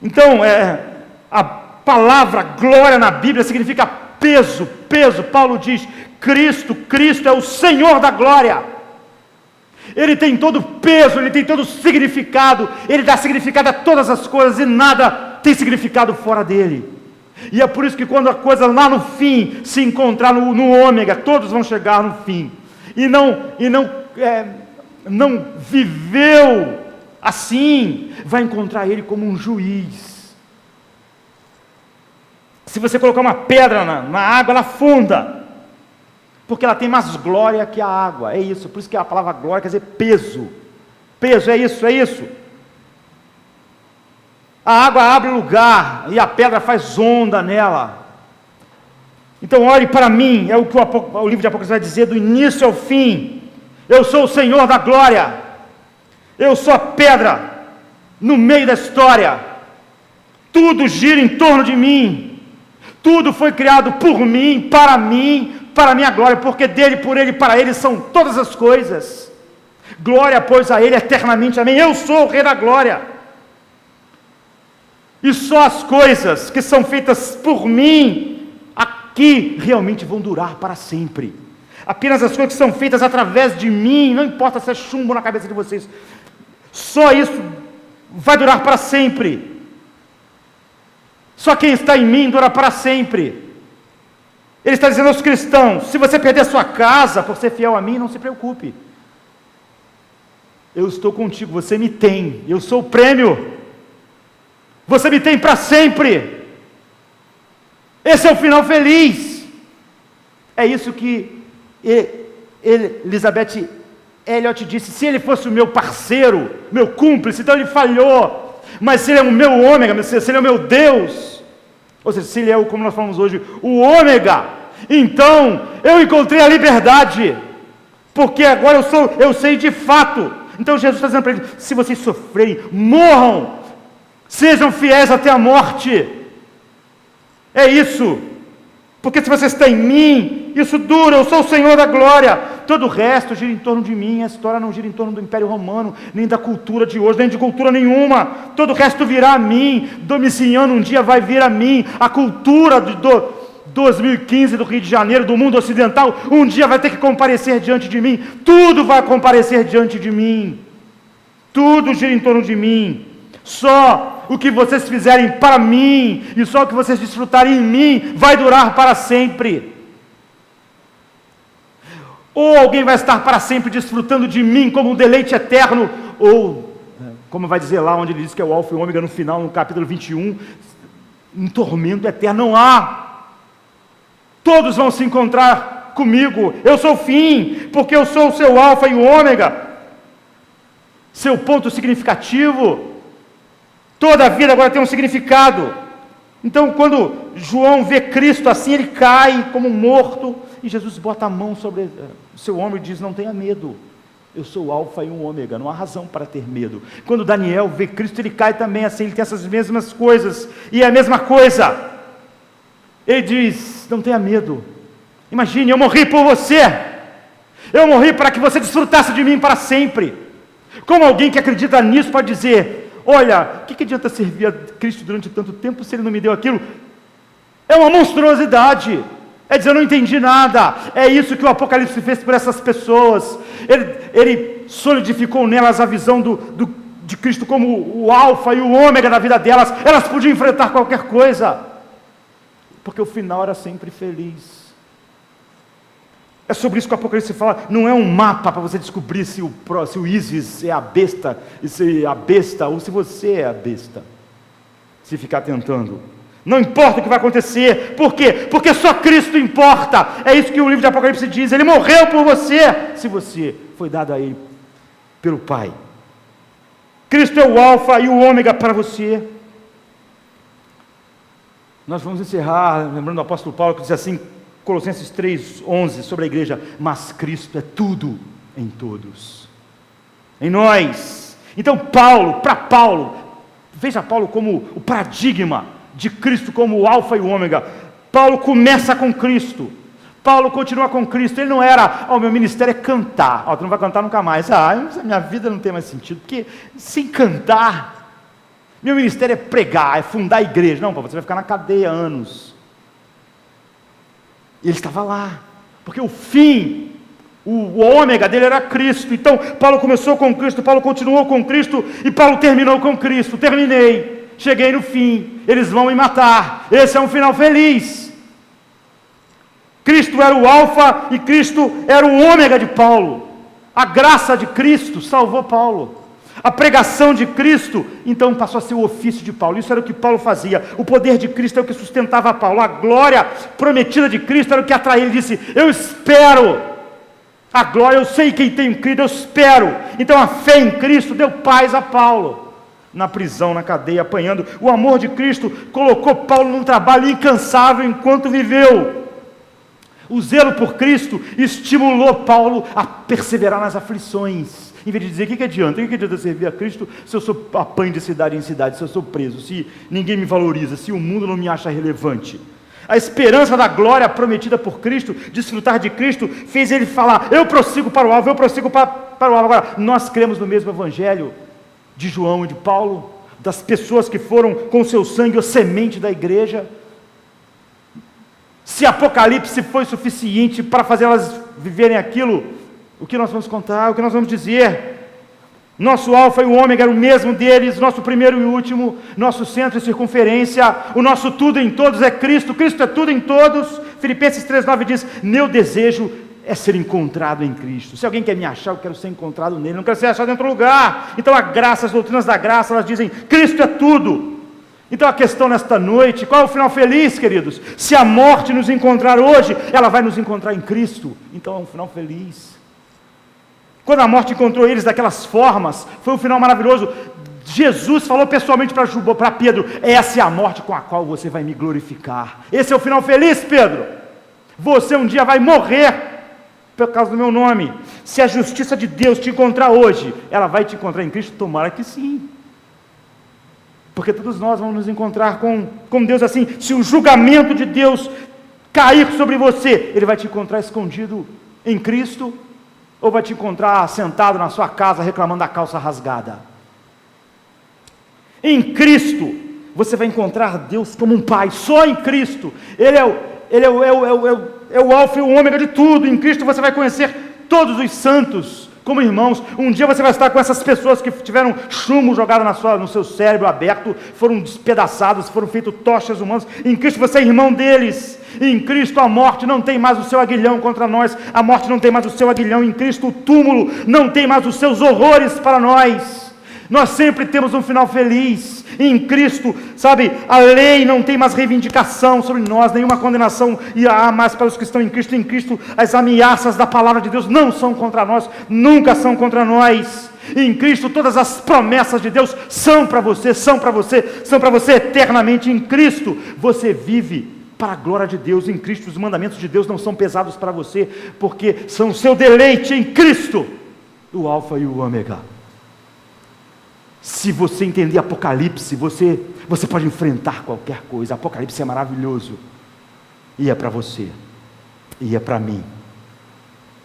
Então, a palavra glória na Bíblia significa peso. Paulo diz, Cristo é o Senhor da glória. Ele tem todo peso, ele tem todo significado, ele dá significado a todas as coisas e nada tem significado fora dele. E é por isso que quando a coisa lá no fim se encontrar no ômega, todos vão chegar no fim. E não viveu assim, vai encontrar ele como um juiz. Se você colocar uma pedra na água, ela afunda, porque ela tem mais glória que a água. É isso, por isso que a palavra glória quer dizer peso. Peso, é isso. A água abre lugar e a pedra faz onda nela. Então olhe para mim, é o que o livro de Apocalipse vai dizer do início ao fim. Eu sou o Senhor da glória. Eu sou a pedra no meio da história. Tudo gira em torno de mim. Tudo foi criado por mim, para a minha glória, porque dele, por ele, para ele são todas as coisas. Glória, pois, a ele eternamente, amém. Eu sou o Rei da glória. E só as coisas que são feitas por mim aqui realmente vão durar para sempre. Apenas as coisas que são feitas através de mim, não importa se é chumbo na cabeça de vocês, só isso vai durar para sempre. Só quem está em mim dura para sempre. Ele está dizendo aos cristãos: se você perder a sua casa por ser fiel a mim, não se preocupe. Eu estou contigo, você me tem, eu sou o prêmio. Você me tem para sempre. Esse é o final feliz. É isso que Elizabeth Elliot disse: se ele fosse o meu parceiro, meu cúmplice, então ele falhou. Mas se ele é o meu ômega, se ele é o meu Deus, ou seja, se ele é, como nós falamos hoje, o ômega, então eu encontrei a liberdade, porque agora eu sei de fato. Então Jesus está dizendo para ele: se vocês sofrerem, morram, sejam fiéis até a morte. É isso. Porque se você está em mim, isso dura, eu sou o Senhor da glória. Todo o resto gira em torno de mim. A história não gira em torno do Império Romano, nem da cultura de hoje, nem de cultura nenhuma. Todo o resto virá a mim. Domiciano um dia vai vir a mim. A cultura do 2015 do Rio de Janeiro, do mundo ocidental, um dia vai ter que comparecer diante de mim. Tudo vai comparecer diante de mim. Tudo gira em torno de mim. Só o que vocês fizerem para mim, e só o que vocês desfrutarem em mim, vai durar para sempre. Ou alguém vai estar para sempre desfrutando de mim como um deleite eterno, ou, como vai dizer lá onde ele diz que é o alfa e o ômega no final, no capítulo 21, um tormento eterno. Não há. Todos vão se encontrar comigo. Eu sou o fim, porque eu sou o seu alfa e o ômega, seu ponto significativo. Toda a vida agora tem um significado. Então, quando João vê Cristo assim, ele cai como morto, e Jesus bota a mão sobre o seu ombro e diz: não tenha medo, eu sou o alfa e o ômega, não há razão para ter medo. Quando Daniel vê Cristo, ele cai também assim, ele tem essas mesmas coisas, e é a mesma coisa. Ele diz: não tenha medo. Imagine, eu morri por você, eu morri para que você desfrutasse de mim para sempre. Como alguém que acredita nisso pode dizer: olha, o que adianta servir a Cristo durante tanto tempo se Ele não me deu aquilo? É uma monstruosidade. É dizer: eu não entendi nada. É isso que o Apocalipse fez por essas pessoas. Ele solidificou nelas a visão de Cristo como o alfa e o ômega da vida delas. Elas podiam enfrentar qualquer coisa, porque o final era sempre feliz. É sobre isso que o Apocalipse fala. Não é um mapa para você descobrir se o Ísis é a besta, ou se você é a besta, se ficar tentando. Não importa o que vai acontecer. Por quê? Porque só Cristo importa. É isso que o livro de Apocalipse diz. Ele morreu por você, se você foi dado a Ele pelo Pai. Cristo é o alfa e o ômega para você. Nós vamos encerrar lembrando do apóstolo Paulo, que diz assim, Colossenses 3:11, sobre a igreja: mas Cristo é tudo em todos, em nós. Então para Paulo, veja Paulo como o paradigma de Cristo, como o alfa e o ômega. Paulo começa com Cristo, Paulo continua com Cristo. Ele não era: o meu ministério é cantar, tu não vai cantar nunca mais, minha vida não tem mais sentido, porque sem cantar, meu ministério é pregar, é fundar a igreja. Não, você vai ficar na cadeia anos. Ele estava lá, porque o fim, o ômega dele era Cristo. Então, Paulo começou com Cristo, Paulo continuou com Cristo, e Paulo terminou com Cristo. Terminei, cheguei no fim, eles vão me matar. Esse é um final feliz. Cristo era o alfa e Cristo era o ômega de Paulo. A graça de Cristo salvou Paulo. A pregação de Cristo, então, passou a ser o ofício de Paulo. Isso era o que Paulo fazia. O poder de Cristo é o que sustentava Paulo. A glória prometida de Cristo era o que atraía. Ele disse: eu espero a glória, eu sei quem tenho crido, eu espero. Então a fé em Cristo deu paz a Paulo, na prisão, na cadeia, apanhando. O amor de Cristo colocou Paulo num trabalho incansável enquanto viveu. O zelo por Cristo estimulou Paulo a perseverar nas aflições. Em vez de dizer: o que adianta? O que adianta servir a Cristo se eu sou apanho de cidade em cidade, se eu sou preso, se ninguém me valoriza, se o mundo não me acha relevante? A esperança da glória prometida por Cristo, desfrutar de Cristo, fez ele falar: eu prossigo para o alvo, eu prossigo para o alvo. Agora, nós cremos no mesmo evangelho de João e de Paulo, das pessoas que foram com seu sangue a semente da igreja. Se Apocalipse foi suficiente para fazer elas viverem aquilo, o que nós vamos contar, o que nós vamos dizer. Nosso alfa e o ômega era o mesmo deles, nosso primeiro e último, nosso centro e circunferência, o nosso tudo em todos é Cristo, Cristo é tudo em todos. Filipenses 3,9 diz, meu desejo é ser encontrado em Cristo. Se alguém quer me achar, eu quero ser encontrado nele, não quero ser achado em outro lugar. Então a graça, as doutrinas da graça, elas dizem, Cristo é tudo. Então a questão nesta noite, qual é o final feliz, queridos? Se a morte nos encontrar hoje, ela vai nos encontrar em Cristo, então é um final feliz. Quando a morte encontrou eles daquelas formas, foi um final maravilhoso. Jesus falou pessoalmente para Pedro, essa é a morte com a qual você vai me glorificar. Esse é o final feliz, Pedro. Você um dia vai morrer por causa do meu nome. Se a justiça de Deus te encontrar hoje, ela vai te encontrar em Cristo? Tomara que sim. Porque todos nós vamos nos encontrar com Deus assim. Se o julgamento de Deus cair sobre você, Ele vai te encontrar escondido em Cristo, ou vai te encontrar sentado na sua casa reclamando da calça rasgada. Em Cristo, você vai encontrar Deus como um Pai, só em Cristo. Ele é o alfa e o ômega de tudo. Em Cristo você vai conhecer todos os santos como irmãos. Um dia você vai estar com essas pessoas que tiveram chumbo jogado no seu cérebro aberto, foram despedaçados, foram feitos tochas humanas. Em Cristo você é irmão deles. Em Cristo a morte não tem mais o seu aguilhão contra nós, a morte não tem mais o seu aguilhão. Em Cristo o túmulo não tem mais os seus horrores para nós. Nós sempre temos um final feliz. Em Cristo, sabe, a lei não tem mais reivindicação sobre nós, nenhuma condenação e há mais para os que estão em Cristo. Em Cristo as ameaças da palavra de Deus não são contra nós, nunca são contra nós. Em Cristo todas as promessas de Deus são para você, são para você eternamente. Em Cristo você vive para a glória de Deus. Em Cristo os mandamentos de Deus não são pesados para você, porque são o seu deleite em Cristo, o alfa e o ômega. Se você entender Apocalipse, você pode enfrentar qualquer coisa. Apocalipse é maravilhoso, e é para você, e é para mim,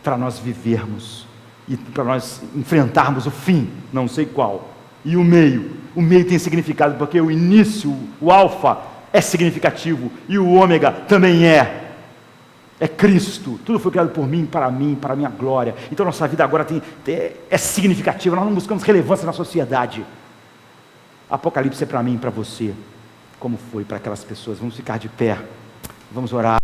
para nós vivermos, e para nós enfrentarmos o fim, não sei qual, e o meio tem significado, porque o início, o alfa, é significativo, e o ômega também é Cristo. Tudo foi criado por mim, para a minha glória. Então nossa vida agora é significativa. Nós não buscamos relevância na sociedade. Apocalipse é para mim e para você, como foi para aquelas pessoas. Vamos ficar de pé, vamos orar.